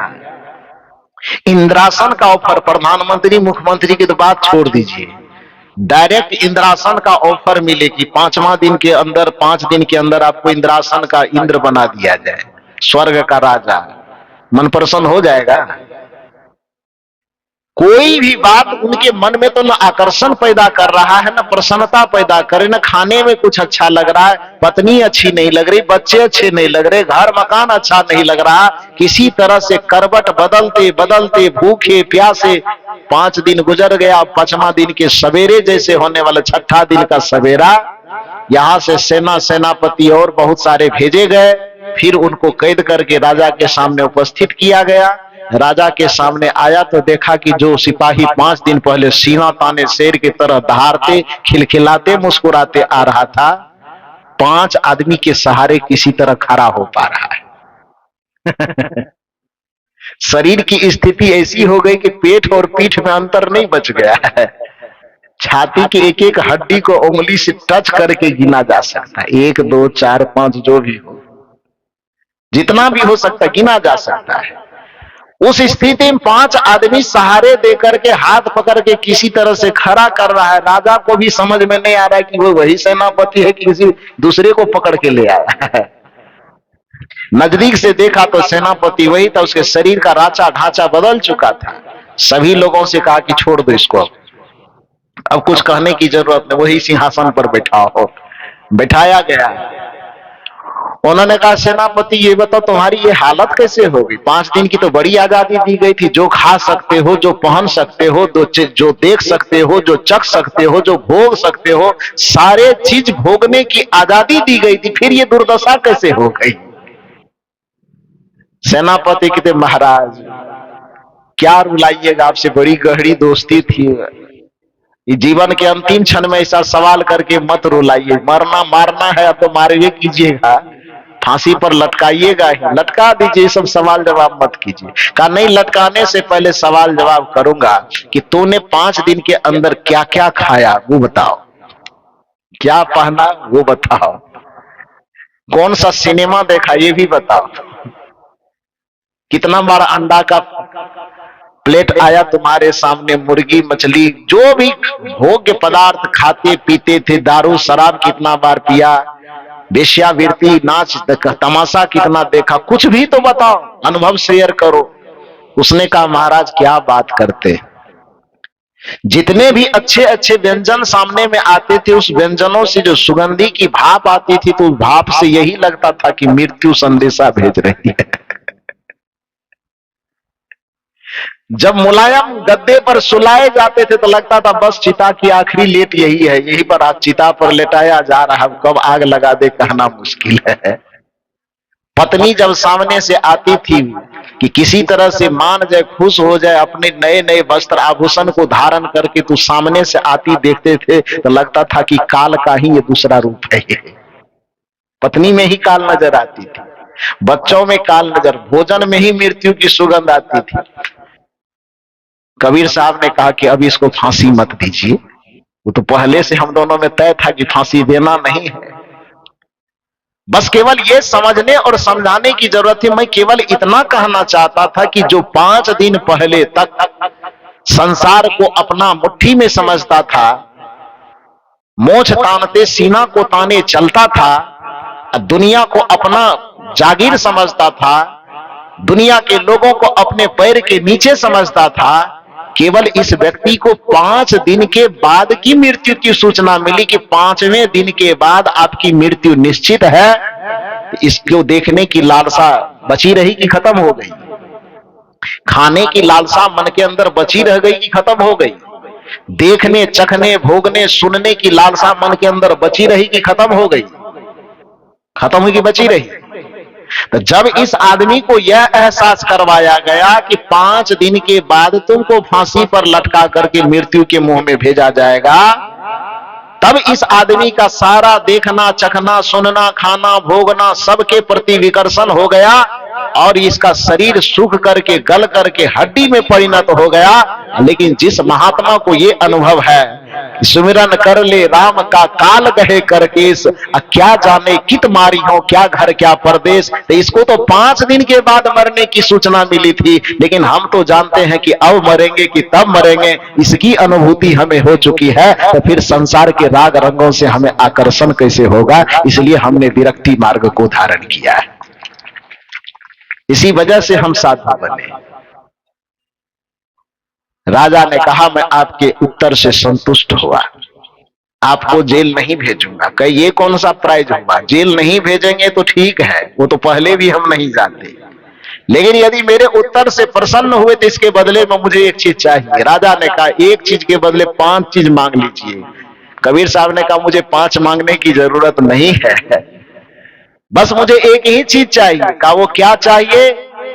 इंद्रासन का ऑफर, प्रधानमंत्री मुख्यमंत्री की तो बात छोड़ दीजिए, डायरेक्ट इंद्रासन का ऑफर मिले कि 5वां दिन के अंदर, 5 दिन के अंदर आपको इंद्रासन का इंद्र बना दिया जाए, स्वर्ग का राजा, मन प्रसन्न हो जाएगा? कोई भी बात उनके मन में तो न आकर्षण पैदा कर रहा है, न प्रसन्नता पैदा करे, न खाने में कुछ अच्छा लग रहा है, पत्नी अच्छी नहीं लग रही, बच्चे अच्छे नहीं लग रहे, घर मकान अच्छा नहीं लग रहा, किसी तरह से करवट बदलते बदलते भूखे प्यासे 5 दिन गुजर गया। 5वां दिन के सवेरे जैसे होने वाला 6ठा दिन का सवेरा, यहां से सेनापति और बहुत सारे भेजे गए, फिर उनको कैद करके राजा के सामने उपस्थित किया गया। राजा के सामने आया तो देखा कि जो सिपाही 5 दिन पहले सीना ताने शेर की तरह दहाड़ते खिलखिलाते मुस्कुराते आ रहा था, 5 आदमी के सहारे किसी तरह खड़ा हो पा रहा है। शरीर की स्थिति ऐसी हो गई कि पेट और पीठ में अंतर नहीं बच गया है, छाती की एक एक हड्डी को उंगली से टच करके गिना जा सकता है, 1 2 4 5 जो भी हो, जितना भी हो सकता गिना जा सकता है। उस स्थिति में 5 आदमी सहारे देकर के हाथ पकड़ के किसी तरह से खड़ा कर रहा है। राजा को भी समझ में नहीं आ रहा है कि वो वही सेनापति है कि किसी दूसरे को पकड़ के ले आया है। नजदीक से देखा तो सेनापति वही था, उसके शरीर का ढांचा बदल चुका था। सभी लोगों से कहा कि छोड़ दो इसको, अब कुछ कहने की जरूरत नहीं, वही सिंहासन पर बैठा हो। बैठाया गया। उन्होंने कहा सेनापति ये बताओ तुम्हारी ये हालत कैसे हो गई? 5 दिन की तो बड़ी आजादी दी गई थी, जो खा सकते हो, जो पहन सकते हो, जो देख सकते हो, जो चख सकते हो, जो भोग सकते हो, सारे चीज भोगने की आजादी दी गई थी, फिर ये दुर्दशा कैसे हो गई? सेनापति कहते महाराज क्या रुलाइएगा, आपसे बड़ी गहरी दोस्ती थी, जीवन के अंतिम क्षण में ऐसा सवाल करके मत रुलाइए, मरना मारना है अब तो मारिए कीजिएगा, फांसी पर लटकाइएगा ही, लटका दीजिए, सब सवाल जवाब मत कीजिए। कहा नहीं, लटकाने से पहले सवाल जवाब करूंगा कि तूने 5 दिन के अंदर क्या क्या खाया वो बताओ, क्या पहना वो बताओ, कौन सा सिनेमा देखा ये भी बताओ, कितना बार अंडा का प्लेट आया तुम्हारे सामने, मुर्गी मछली जो भी भोग्य पदार्थ खाते पीते थे, दारू शराब कितना बार पिया, वेश्यावृत्ति नाच तमाशा कितना देखा, कुछ भी तो बताओ, अनुभव शेयर करो। उसने कहा महाराज क्या बात करते, जितने भी अच्छे अच्छे व्यंजन सामने में आते थे, उस व्यंजनों से जो सुगंधी की भाप आती थी, तो उस भाप से यही लगता था कि मृत्यु संदेशा भेज रही है। जब मुलायम गद्दे पर सुलाए जाते थे तो लगता था बस चिता की आखिरी लेट यही है, यही पर आज चिता पर लेटाया जा रहा है, कब आग लगा दे कहना मुश्किल है। पत्नी जब सामने से आती थी कि किसी तरह से मान जाए, खुश हो जाए, अपने नए नए वस्त्र आभूषण को धारण करके तो सामने से आती देखते थे तो लगता था कि काल का ही ये दूसरा रूप है। पत्नी में ही काल नजर आती थी, बच्चों में काल नजर, भोजन में ही मृत्यु की सुगंध आती थी। कबीर साहब ने कहा कि अब इसको फांसी मत दीजिए, वो तो पहले से हम दोनों में तय था कि फांसी देना नहीं है, बस केवल ये समझने और समझाने की जरूरत थी। मैं केवल इतना कहना चाहता था कि जो 5 दिन पहले तक संसार को अपना मुट्ठी में समझता था, मोछ तानते सीना को ताने चलता था, दुनिया को अपना जागीर समझता था, दुनिया के लोगों को अपने पैर के नीचे समझता था, केवल इस व्यक्ति को 5 दिन के बाद की मृत्यु की सूचना मिली कि 5वें दिन के बाद आपकी मृत्यु निश्चित है। इसको देखने की लालसा बची रही कि खत्म हो गई? खाने की लालसा मन के अंदर बची रह गई कि खत्म हो गई? देखने चखने भोगने सुनने की लालसा मन के अंदर बची रही कि खत्म हो गई? खत्म हुई कि बची रही? तो जब इस आदमी को यह एहसास करवाया गया कि 5 दिन के बाद तुमको फांसी पर लटका करके मृत्यु के मुंह में भेजा जाएगा, तब इस आदमी का सारा देखना चखना सुनना खाना भोगना सबके प्रति विकर्षण हो गया। और इसका शरीर सूख करके गल करके हड्डी में परिणत हो गया। लेकिन जिस महात्मा को ये अनुभव है, सुमिरन कर ले राम का काल गहे करकेश, क्या जाने कित मारी हो क्या घर क्या परदेश। तो इसको तो 5 दिन के बाद मरने की सूचना मिली थी, लेकिन हम तो जानते हैं कि अब मरेंगे कि तब मरेंगे, इसकी अनुभूति हमें हो चुकी है। तो फिर संसार के राग रंगों से हमें आकर्षण कैसे होगा? इसलिए हमने विरक्ति मार्ग को धारण किया है। इसी वजह से हम साधु बने। राजा ने कहा, मैं आपके उत्तर से संतुष्ट हुआ, आपको जेल नहीं भेजूंगा। कहे ये कौन सा प्राइज हुआ? जेल नहीं भेजेंगे तो ठीक है, वो तो पहले भी हम नहीं जानते, लेकिन यदि मेरे उत्तर से प्रसन्न हुए तो इसके बदले में मुझे एक चीज चाहिए। राजा ने कहा, एक चीज के बदले 5 चीज मांग लीजिए। कबीर साहब ने कहा, मुझे 5 मांगने की जरूरत नहीं है, बस मुझे एक ही चीज चाहिए। कहा, वो क्या चाहिए?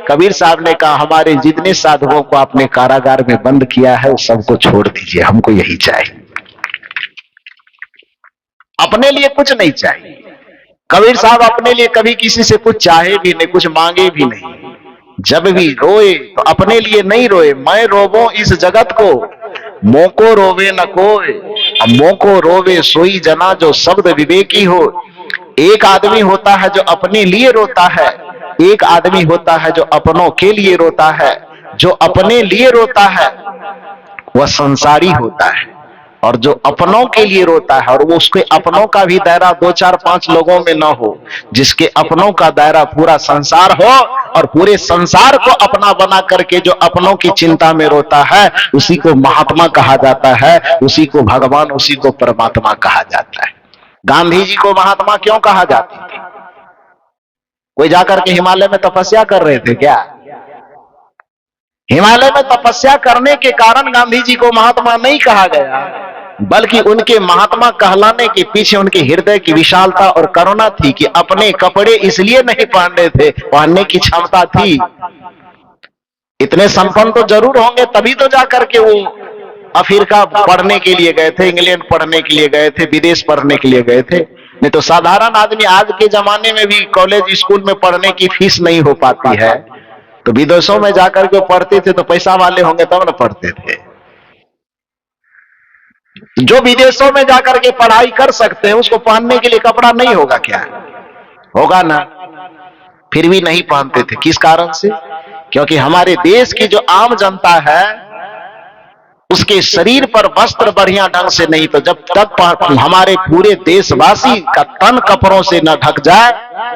कबीर साहब ने कहा, हमारे जितने साधुओं को आपने कारागार में बंद किया है, उस सबको छोड़ दीजिए, हमको यही चाहिए, अपने लिए कुछ नहीं चाहिए। कबीर साहब अपने लिए कभी किसी से कुछ चाहे भी नहीं, कुछ मांगे भी नहीं। जब भी रोए तो अपने लिए नहीं रोए, मैं रोवो इस जगत को, मोको रोवे न कोई, मोको रोवे सोई जना जो शब्द विवेकी हो। एक आदमी होता है जो अपने लिए रोता है, एक आदमी होता है जो अपनों के लिए रोता है। जो अपने लिए रोता है वह संसारी होता है, और जो अपनों के लिए रोता है, और वो उसके अपनों का भी दायरा 2 4 5 लोगों में न हो, जिसके अपनों का दायरा पूरा संसार हो, और पूरे संसार को अपना बना करके जो अपनों की चिंता में रोता है, उसी को महात्मा कहा जाता है, उसी को भगवान, उसी को परमात्मा कहा जाता है। गांधी जी को महात्मा क्यों कहा जाता था? कोई जाकर के हिमालय में तपस्या कर रहे थे क्या? हिमालय में तपस्या करने के कारण गांधी जी को महात्मा नहीं कहा गया, बल्कि उनके महात्मा कहलाने के पीछे उनके हृदय की विशालता और करुणा थी कि अपने कपड़े इसलिए नहीं पहन रहे थे, पहनने की क्षमता थी। इतने संपन्न तो जरूर होंगे, तभी तो जाकर के वो अफ्रीका पढ़ने के लिए गए थे, इंग्लैंड पढ़ने के लिए गए थे, विदेश पढ़ने के लिए गए थे। नहीं तो साधारण आदमी आज के जमाने में भी कॉलेज स्कूल में पढ़ने की फीस नहीं हो पाती है, तो विदेशों में जाकर के पढ़ते थे, तो पैसा वाले होंगे तब ना पढ़ते थे। जो विदेशों में जाकर के पढ़ाई कर सकते हैं, उसको पहनने के लिए कपड़ा नहीं होगा क्या? होगा ना, फिर भी नहीं पहनते थे। किस कारण से? क्योंकि हमारे देश की जो आम जनता है, उसके शरीर पर वस्त्र बढ़िया ढंग से नहीं, तो जब तक हमारे पूरे देशवासी का तन कपड़ों से न ढक जाए,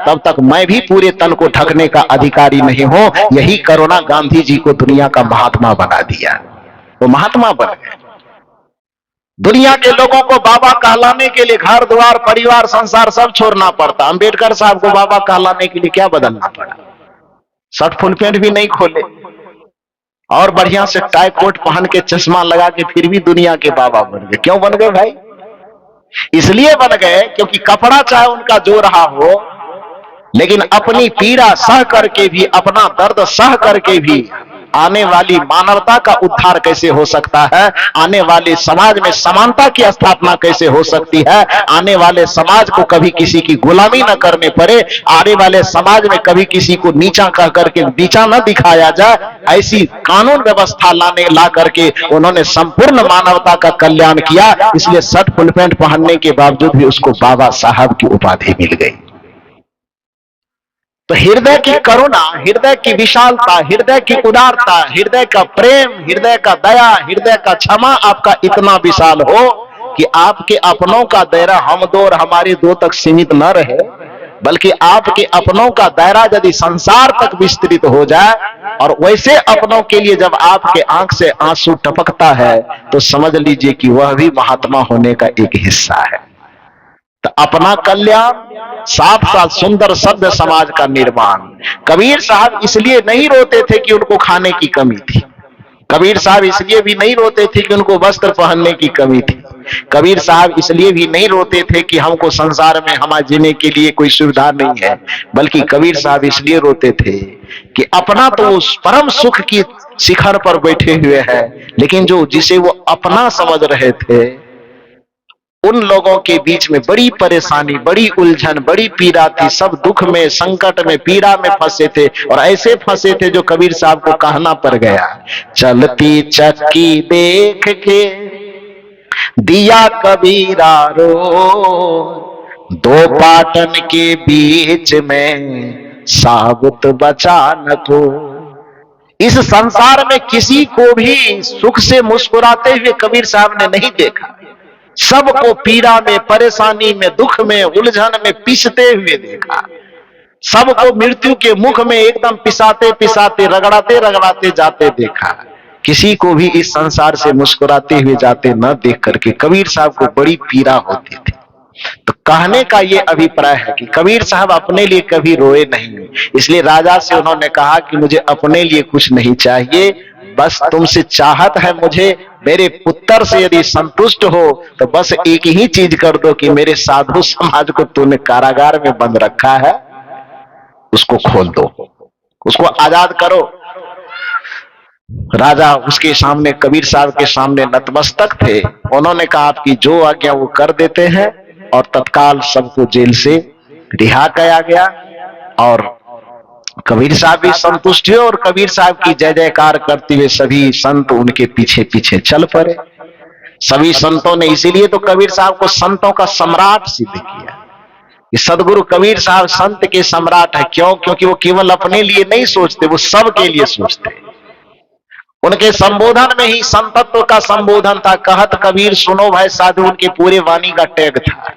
तब तक मैं भी पूरे तन को ढकने का अधिकारी नहीं हूं। यही करुणा गांधी जी को दुनिया का महात्मा बना दिया, वो महात्मा बन गए। दुनिया के लोगों को बाबा कहलाने के लिए घर द्वार परिवार संसार सब छोड़ना पड़ता। अंबेडकर साहब को बाबा कहलाने के लिए क्या बदलना पड़ा? शर्ट फुल पैंट भी नहीं खोले, और बढ़िया से टाई कोट पहन के चश्मा लगा के फिर भी दुनिया के बाबा बन गए। क्यों बन गए भाई? इसलिए बन गए क्योंकि कपड़ा चाहे उनका जो रहा हो, लेकिन अपनी पीड़ा सह करके भी, अपना दर्द सह करके भी आने वाली मानवता का उद्धार कैसे हो सकता है, आने वाले समाज में समानता की स्थापना कैसे हो सकती है, आने वाले समाज को कभी किसी की गुलामी न करने पड़े, आने वाले समाज में कभी किसी को नीचा कह करके नीचा न दिखाया जाए, ऐसी कानून व्यवस्था ला करके उन्होंने संपूर्ण मानवता का कल्याण किया। इसलिए शर्ट फुल पैंट पहनने के बावजूद भी उसको बाबा साहब की उपाधि मिल गई। तो हृदय की करुणा, हृदय की विशालता, हृदय की उदारता, हृदय का प्रेम, हृदय का दया, हृदय का क्षमा आपका इतना विशाल हो कि आपके अपनों का दायरा हम दो और हमारे दो तक सीमित न रहे, बल्कि आपके अपनों का दायरा यदि संसार तक विस्तृत हो जाए, और वैसे अपनों के लिए जब आपके आंख से आंसू टपकता है, तो समझ लीजिए कि वह भी महात्मा होने का एक हिस्सा है। तो अपना कल्याण, साथ साथ सुंदर सभ्य समाज का निर्माण। कबीर साहब इसलिए नहीं रोते थे कि उनको खाने की कमी थी, कबीर साहब इसलिए भी नहीं रोते थे कि उनको वस्त्र पहनने की कमी थी, कबीर साहब इसलिए भी नहीं रोते थे कि हमको संसार में हमारे जीने के लिए कोई सुविधा नहीं है, बल्कि कबीर साहब इसलिए रोते थे कि अपना तो उस परम सुख की शिखर पर बैठे हुए हैं, लेकिन जो जिसे वो अपना समझ रहे थे, उन लोगों के बीच में बड़ी परेशानी, बड़ी उलझन, बड़ी पीड़ा थी। सब दुख में, संकट में, पीड़ा में फंसे थे और ऐसे फंसे थे जो कबीर साहब को कहना पड़ गया, चलती चक्की देख के दिया कबीरा रो, दो पाटन के बीच में साबुत बचा न को। इस संसार में किसी को भी सुख से मुस्कुराते हुए कबीर साहब ने नहीं देखा। सबको पीड़ा में, परेशानी में, दुख में, उलझन में पिसते हुए देखा। सबको मृत्यु के मुख में एकदम पिसाते पिसाते, रगड़ाते रगड़ाते जाते देखा। किसी को भी इस संसार से मुस्कुराते हुए जाते न देख करके कबीर साहब को बड़ी पीड़ा होती थी। तो कहने का ये अभिप्राय है कि कबीर साहब अपने लिए कभी रोए नहीं। इसलिए राजा से उन्होंने कहा कि मुझे अपने लिए कुछ नहीं चाहिए, बस तुमसे चाहत है मुझे, मेरे पुत्र से यदि संतुष्ट हो तो बस एक ही चीज कर दो कि मेरे साधु समाज को तूने कारागार में बंद रखा है, उसको खोल दो, उसको आजाद करो। राजा उसके सामने, कबीर साहब के सामने नतमस्तक थे। उन्होंने कहा आपकी जो आज्ञा वो कर देते हैं, और तत्काल सबको जेल से रिहा किया गया। और कबीर साहब भी संतुष्ट हुए और कबीर साहब की जय जयकार करते हुए सभी संत उनके पीछे पीछे चल पड़े। सभी संतों ने, इसीलिए तो कबीर साहब को संतों का सम्राट सिद्ध किया। सदगुरु कबीर साहब संत के सम्राट है। क्यों? क्योंकि वो केवल अपने लिए नहीं सोचते, वो सबके लिए सोचते। उनके संबोधन में ही संतत्व का संबोधन था। कहत कबीर सुनो भाई साधु, उनके पूरे वाणी का टैग था।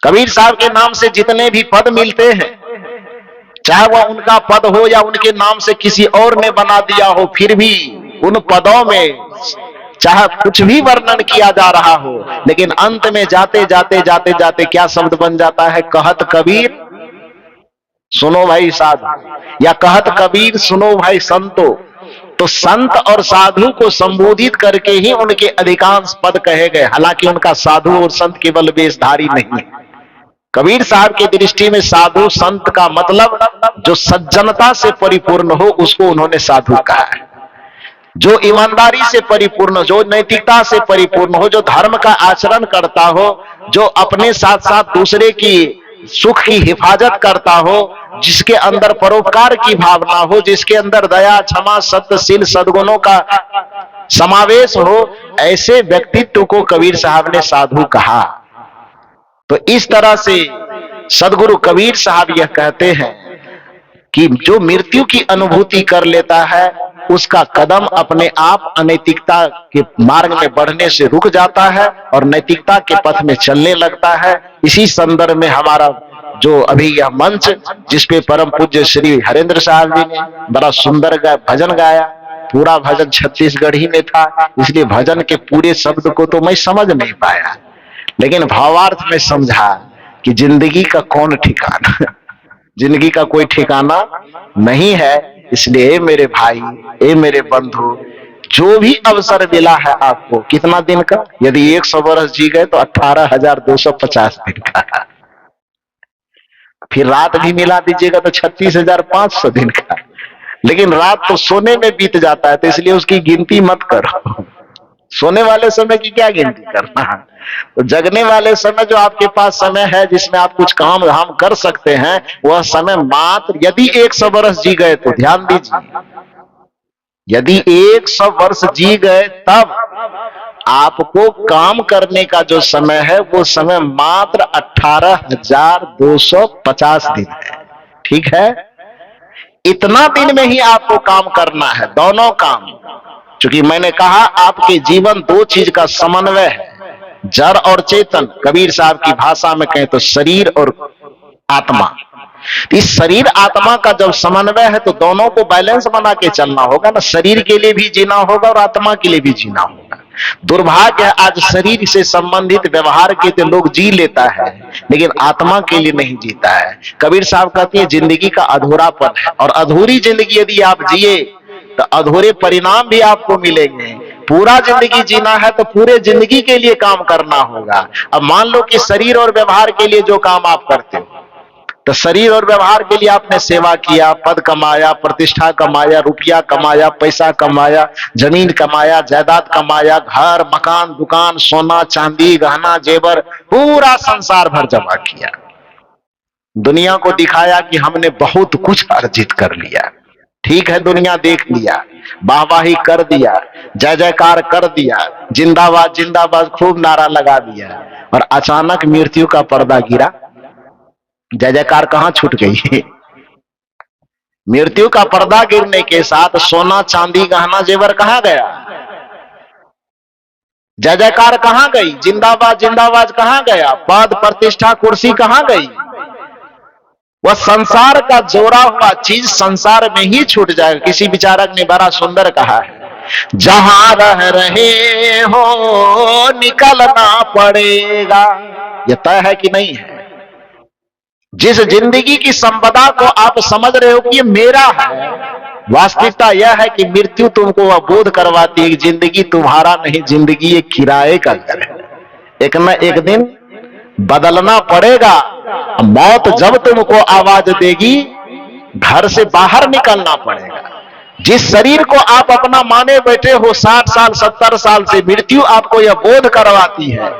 कबीर साहब के नाम से जितने भी पद मिलते हैं, चाहे वह उनका पद हो या उनके नाम से किसी और ने बना दिया हो, फिर भी उन पदों में चाहे कुछ भी वर्णन किया जा रहा हो, लेकिन अंत में जाते जाते जाते जाते क्या शब्द बन जाता है? कहत कबीर सुनो भाई साधु, या कहत कबीर सुनो भाई संतो। तो संत और साधु को संबोधित करके ही उनके अधिकांश पद कहे गए। हालांकि उनका साधु और संत केवल वेशधारी नहीं है। कबीर साहब की दृष्टि में साधु संत का मतलब जो सज्जनता से परिपूर्ण हो, उसको उन्होंने साधु कहा है। जो ईमानदारी से परिपूर्ण, जो नैतिकता से परिपूर्ण हो, जो धर्म का आचरण करता हो, जो अपने साथ साथ दूसरे की सुख की हिफाजत करता हो, जिसके अंदर परोपकार की भावना हो, जिसके अंदर दया, क्षमा, सत्यशील सद्गुणों का समावेश हो, ऐसे व्यक्तित्व को कबीर साहब ने साधु कहा। तो इस तरह से सदगुरु कबीर साहब यह कहते हैं कि जो मृत्यु की अनुभूति कर लेता है, उसका कदम अपने आप अनैतिकता के मार्ग में बढ़ने से रुक जाता है और नैतिकता के पथ में चलने लगता है। इसी संदर्भ में हमारा जो अभी यह मंच, जिसपे परम पूज्य श्री हरेंद्र साहब जी ने बड़ा सुंदर भजन गाया, पूरा भजन छत्तीसगढ़ी में था, इसलिए भजन के पूरे शब्द को तो मैं समझ नहीं पाया, लेकिन भावार्थ में समझा कि जिंदगी का कौन ठिकाना, जिंदगी का कोई ठिकाना नहीं है। इसलिए ए मेरे भाई, ए मेरे बंधु, जो भी अवसर मिला है आपको, कितना दिन का? यदि 100 वर्ष जी गए तो 18,250 दिन का, फिर रात भी मिला दीजिएगा तो 36,500 दिन का। लेकिन रात तो सोने में बीत जाता है, तो इसलिए उसकी गिनती मत करो। सोने वाले समय की क्या गिनती करना है? तो जगने वाले समय जो आपके पास समय है, जिसमें आप कुछ काम धाम कर सकते हैं, वह समय मात्र, यदि 100 वर्ष जी गए तो ध्यान दीजिए, यदि 100 वर्ष जी गए तब आपको काम करने का जो समय है, वो समय मात्र 18,250 दिन है। ठीक है, इतना दिन में ही आपको काम करना है, दोनों काम। क्योंकि मैंने कहा आपके जीवन दो चीज का समन्वय है, जड़ और चेतन। कबीर साहब की भाषा में कहें तो शरीर और आत्मा। इस शरीर आत्मा का जब समन्वय है तो दोनों को बैलेंस बना के चलना होगा ना। शरीर के लिए भी जीना होगा और आत्मा के लिए भी जीना होगा। दुर्भाग्य है आज शरीर से संबंधित व्यवहार के तो लोग जी लेता है, लेकिन आत्मा के लिए नहीं जीता है। कबीर साहब कहते हैं जिंदगी का अधूरापन है, और अधूरी जिंदगी यदि आप जिए तो अधूरे परिणाम भी आपको मिलेंगे। पूरा जिंदगी जीना है तो पूरे जिंदगी के लिए काम करना होगा। अब मान लो कि शरीर और व्यवहार के लिए जो काम आप करते हो, तो शरीर और व्यवहार के लिए आपने सेवा किया, पद कमाया, प्रतिष्ठा कमाया, रुपया कमाया, पैसा कमाया, जमीन कमाया, जायदाद कमाया, घर मकान दुकान सोना चांदी गहना जेवर पूरा संसार भर जमा किया, दुनिया को दिखाया कि हमने बहुत कुछ अर्जित कर लिया। ठीक है, दुनिया देख लिया, वाहवाही कर दिया, जय जयकार कर दिया, जिंदाबाद जिंदाबाद खूब नारा लगा दिया, और अचानक मृत्यु का पर्दा गिरा, जय जयकार कहां छूट गई? मृत्यु का पर्दा गिरने के साथ सोना चांदी गहना जेवर कहां गया? जय जयकार कहां गई? जिंदाबाद जिंदाबाद कहां गया? पद प्रतिष्ठा कुर्सी कहां गई? वह संसार का जोड़ा हुआ चीज संसार में ही छूट जाएगा। किसी विचारक ने बड़ा सुंदर कहा है, जहां रह रहे हो निकलना पड़ेगा। यह तय है कि नहीं है? जिस जिंदगी की संपदा को आप समझ रहे हो कि ये मेरा है, वास्तविकता यह है कि मृत्यु तुमको अबोध करवाती है कि जिंदगी तुम्हारा नहीं, जिंदगी एक किराए का घर है, एक न एक दिन बदलना पड़ेगा। मौत जब तुमको आवाज देगी घर से बाहर निकलना पड़ेगा। जिस शरीर को आप अपना माने बैठे हो 60 साल 70 साल से, मृत्यु आपको यह बोध करवाती है,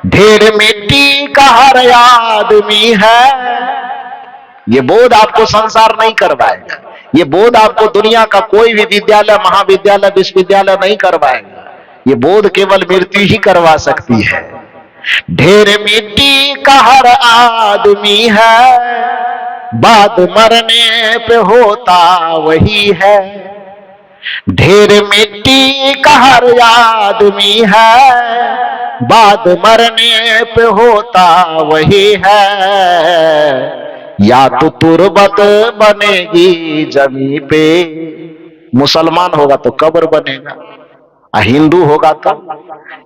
ढेर मिट्टी का हर आदमी है। ये बोध आपको संसार नहीं करवाएगा, ये बोध आपको दुनिया का कोई भी विद्यालय महाविद्यालय विश्वविद्यालय नहीं करवाएगा। ये बोध केवल मृत्यु ही करवा सकती है। ढेर मिट्टी का हर आदमी है, बाद मरने पे होता वही है। ढेर मिट्टी का हर आदमी है, बाद मरने पे होता वही है। या तो तुरबत बनेगी जमी पे, मुसलमान होगा तो कब्र बनेगा, हिंदू होगा तो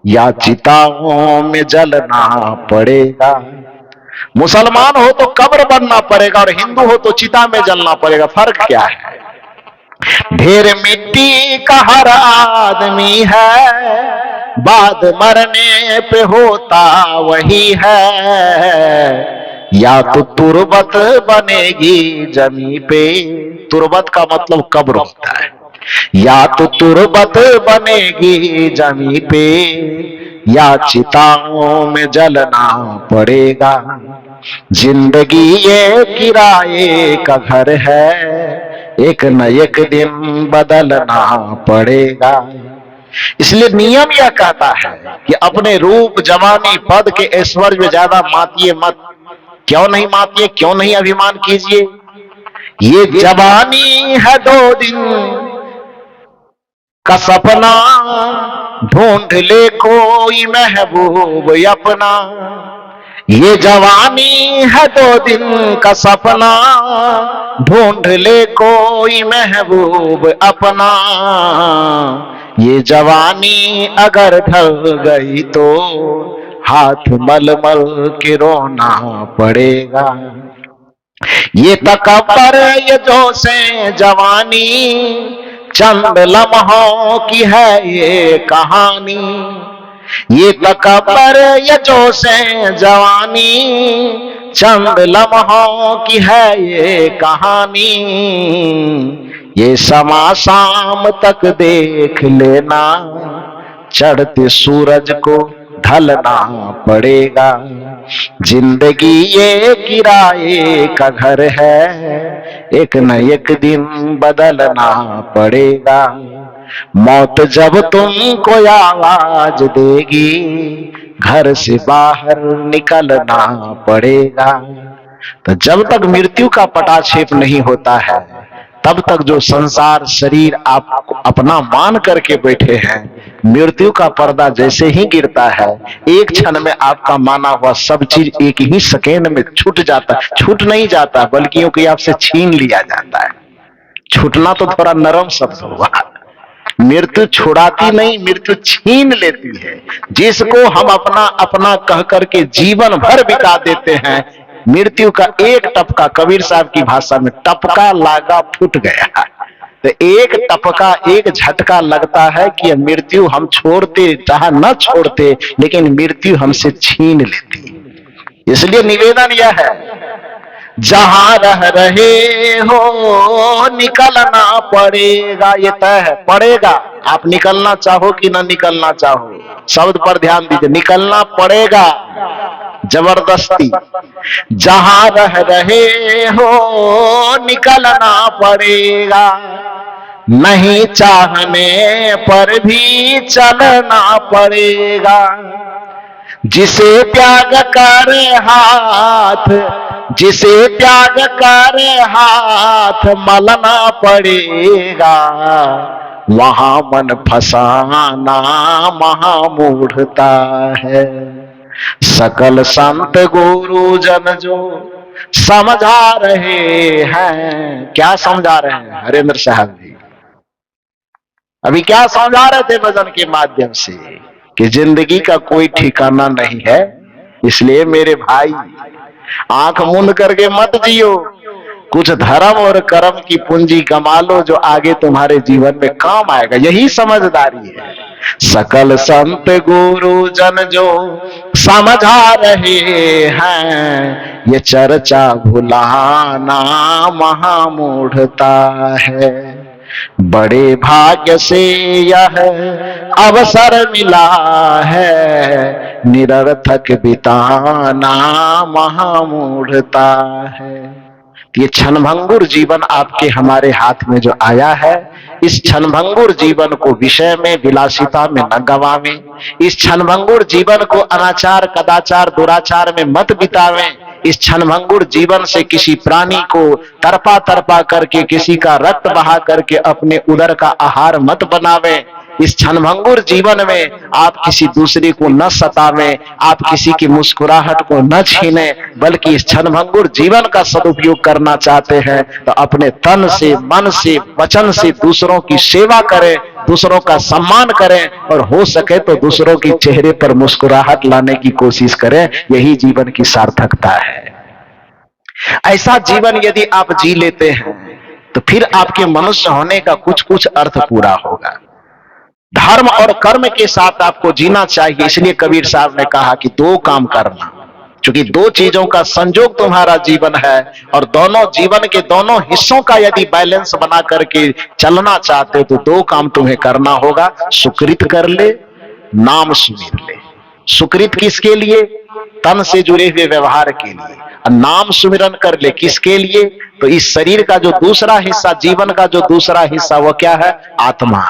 या चिताओं में जलना पड़ेगा। मुसलमान हो तो कब्र बनना पड़ेगा और हिंदू हो तो चिता में जलना पड़ेगा। फर्क क्या है? ढेर मिट्टी का हर आदमी है, बाद मरने पे होता वही है। या तो तुरबत बनेगी जमी पे, तुरबत का मतलब कब्र होता है। या तो तुरबत बनेगी जमी पे, या चिताओं में जलना पड़ेगा। जिंदगी ये किराए का घर है, एक न एक दिन बदलना पड़ेगा। इसलिए नियम यह कहता है कि अपने रूप जवानी पद के ऐश्वर्य में ज्यादा मातिए मत। क्यों नहीं मातिए, क्यों नहीं अभिमान कीजिए? ये जवानी है 2 दिन का सपना, ढूंढ ले कोई महबूब अपना। ये जवानी है 2 दिन का सपना, ढूंढ ले कोई महबूब अपना। ये जवानी अगर ढल गई तो हाथ मल मल के रोना पड़ेगा। ये तकब्बर ये जोशे जवानी, चंद लम्हों की है ये कहानी। ये तकब्बर ये जोशे जवानी, चंद लम्हों की है ये कहानी। ये समा शाम तक देख लेना, चढ़ते सूरज को ढलना पड़ेगा। जिंदगी ये किराए का घर है, एक न एक दिन बदलना पड़ेगा। मौत जब तुमको आवाज देगी, घर से बाहर निकलना पड़ेगा। तो जब तक मृत्यु का पटाक्षेप नहीं होता है, तब तक जो संसार शरीर आप अपना मान करके बैठे हैं, मृत्यु का पर्दा जैसे ही गिरता है, एक क्षण में आपका माना हुआ सब चीज एक ही सेकेंड में छूट जाता है। छूट नहीं जाता बल्कि क्योंकि आपसे छीन लिया जाता है। छूटना तो थोड़ा नरम शब्द हुआ, मृत्यु छुड़ाती नहीं, मृत्यु छीन लेती है। जिसको हम अपना अपना कह करके जीवन भर बिता देते हैं, मृत्यु का एक टपका, कबीर साहब की भाषा में टपका लागा फूट गया। तो एक टपका एक झटका लगता है कि मृत्यु हम छोड़ते चाहे न छोड़ते, लेकिन मृत्यु हमसे छीन लेती। इसलिए निवेदन यह है, जहां रह रहे हो निकलना पड़ेगा। ये तय है, पड़ेगा। आप निकलना चाहो कि ना निकलना चाहो, शब्द पर ध्यान दीजिए, निकलना पड़ेगा जबरदस्ती। जहां रह रहे हो निकलना पड़ेगा, नहीं चाहने पर भी चलना पड़ेगा। जिसे त्याग कर हाथ, जिसे त्याग कर हाथ मलना पड़ेगा, वहां मन फसाना महामूढ़ता है। सकल संत गुरु जन जो समझा रहे हैं। क्या समझा रहे हैं हरेंद्र साहब जी? अभी क्या समझा रहे थे भजन के माध्यम से कि जिंदगी का कोई ठिकाना नहीं है। इसलिए मेरे भाई, आंख मूंद करके मत जियो, कुछ धर्म और कर्म की पूंजी कमा लो जो आगे तुम्हारे जीवन में काम आएगा। यही समझदारी है। सकल संत गुरु जन जो समझा रहे हैं, ये चर्चा भुलाना महामूढ़ता है। बड़े भाग्य से यह अवसर मिला है, निरर्थक बिताना महामूढ़ता है। ये क्षणभंगुर जीवन आपके हमारे हाथ में जो आया है, इस क्षणभंगुर जीवन को विषय में विलासिता में न गवावें। इस क्षणभंगुर जीवन को अनाचार कदाचार दुराचार में मत बितावें। इस क्षणभंगुर जीवन से किसी प्राणी को तरपा तरपा करके, किसी का रक्त बहा करके अपने उदर का आहार मत बनावें। इस क्षणभंगुर जीवन में आप किसी दूसरे को न सतावें, आप किसी की मुस्कुराहट को न छीनें, बल्कि इस क्षणभंगुर जीवन का सदुपयोग करना चाहते हैं तो अपने तन से, मन से, वचन से दूसरों की सेवा करें, दूसरों का सम्मान करें, और हो सके तो दूसरों के चेहरे पर मुस्कुराहट लाने की कोशिश करें। यही जीवन की सार्थकता है। ऐसा जीवन यदि आप जी लेते हैं तो फिर आपके मनुष्य होने का कुछ कुछ अर्थ पूरा होगा। धर्म और कर्म के साथ आपको जीना चाहिए। इसलिए कबीर साहब ने कहा कि दो काम करना, क्योंकि दो चीजों का संयोग तुम्हारा जीवन है, और दोनों जीवन के दोनों हिस्सों का यदि बैलेंस बना करके चलना चाहते हो तो दो काम तुम्हें करना होगा। सुकृत कर ले, नाम सुमिर ले। सुकृत किसके लिए? तन से जुड़े हुए व्यवहार के लिए। और नाम सुमिरन कर ले किसके लिए? तो इस शरीर का जो दूसरा हिस्सा, जीवन का जो दूसरा हिस्सा, वो क्या है? आत्मा।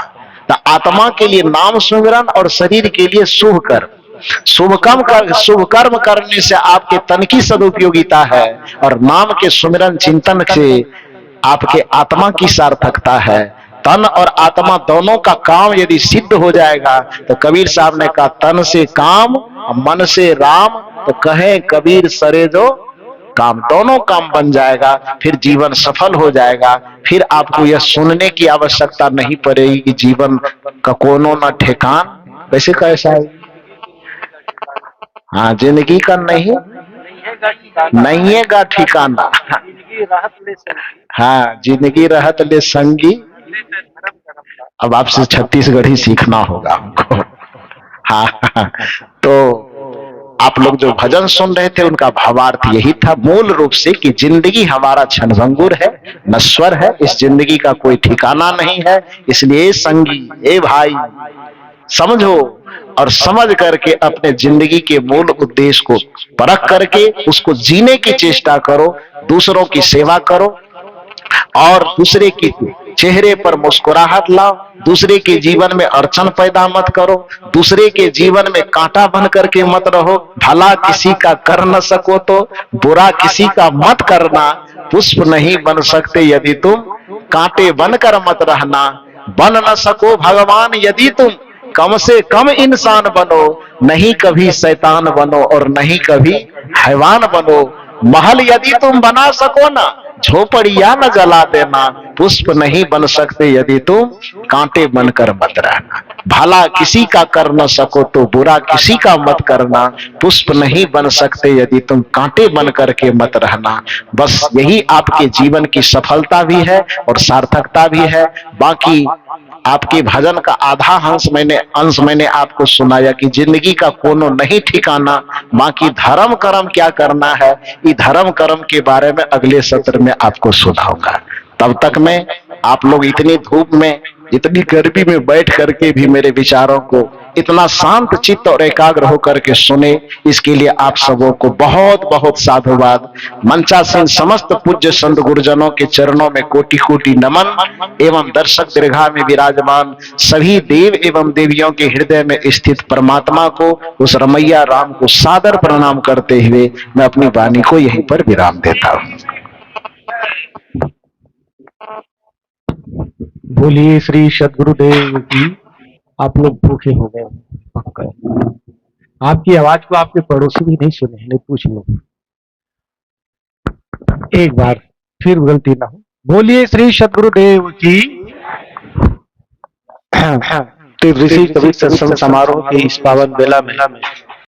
तो आत्मा के लिए नाम सुमिरन और शरीर के लिए शुभ कर्म। शुभ कर्म करने से आपके तन की सदुपयोगिता है, और नाम के सुमिरन चिंतन से आपके आत्मा की सार्थकता है। तन और आत्मा दोनों का काम यदि सिद्ध हो जाएगा तो कबीर साहब ने कहा, तन से काम मन से राम, तो कहे कबीर सरे जो काम, दोनों काम बन जाएगा, फिर जीवन सफल हो जाएगा। फिर आपको यह सुनने की आवश्यकता नहीं पड़ेगी कि जीवन का कोनो न ठेकान। वैसे कैसा है? हाँ, जिंदगी का नहीं है गा ठिकाना। हाँ, जिंदगी रहत ले संगी। अब आपसे छत्तीसगढ़ी सीखना होगा हमको। हाँ, तो आप लोग जो भजन सुन रहे थे उनका भावार्थ यही था मूल रूप से कि जिंदगी हमारा क्षणभंगुर है, नश्वर है, इस जिंदगी का कोई ठिकाना नहीं है। इसलिए संगी, ए भाई, समझो और समझ करके अपने जिंदगी के मूल उद्देश्य को परख करके उसको जीने की चेष्टा करो। दूसरों की सेवा करो और दूसरे की चेहरे पर मुस्कुराहट लाओ। दूसरे के जीवन में अड़चन पैदा मत करो, दूसरे के जीवन में कांटा बन करके मत रहो। भला किसी का कर न सको तो बुरा किसी का मत करना। पुष्प नहीं बन सकते यदि तुम कांटे बनकर मत रहना। बन न सको भगवान यदि तुम कम से कम इंसान बनो। नहीं कभी शैतान बनो और नहीं कभी हैवान बनो। महल यदि तुम बना सको ना, झोपड़ियां न जला देना। पुष्प नहीं बन सकते यदि तुम कांटे बनकर मत रहना। भला किसी का कर न सको तो बुरा किसी का मत करना, पुष्प नहीं बन सकते यदि तुम कांटे बन करके मत रहना। बस यही आपके जीवन की सफलता भी है और सार्थकता भी है। बाकी आपके भजन का आधा अंश मैंने आपको सुनाया कि जिंदगी का कोनो नहीं ठिकाना, बाकी धर्म कर्म क्या करना है, ये धर्म कर्म के बारे में अगले सत्र में आपको सुनाऊंगा। तब तक मैं आप लोग इतनी धूप में इतनी गर्मी में बैठ करके भी मेरे विचारों को इतना शांत चित्त और एकाग्र होकर के सुने, इसके लिए आप सबों को बहुत बहुत साधुवाद। मंचासीन समस्त पूज्य संत गुरुजनों के चरणों में कोटि कोटि नमन एवं दर्शक दीर्घा में विराजमान सभी देव एवं देवियों के हृदय में स्थित परमात्मा को, उस रमैया राम को सादर प्रणाम करते हुए मैं अपनी वाणी को यहीं पर विराम देता हूं। बोलिए श्री सदगुरुदेव की। आप लोग भूखे हो गए पक्का। आपकी आवाज को आपके पड़ोसी भी नहीं सुने, नहीं पूछ लो एक बार, फिर गलती ना हो। बोलिए श्री सदगुरुदेव की। ऋषि कवि सत्संग समारोह की इस पावन बेला में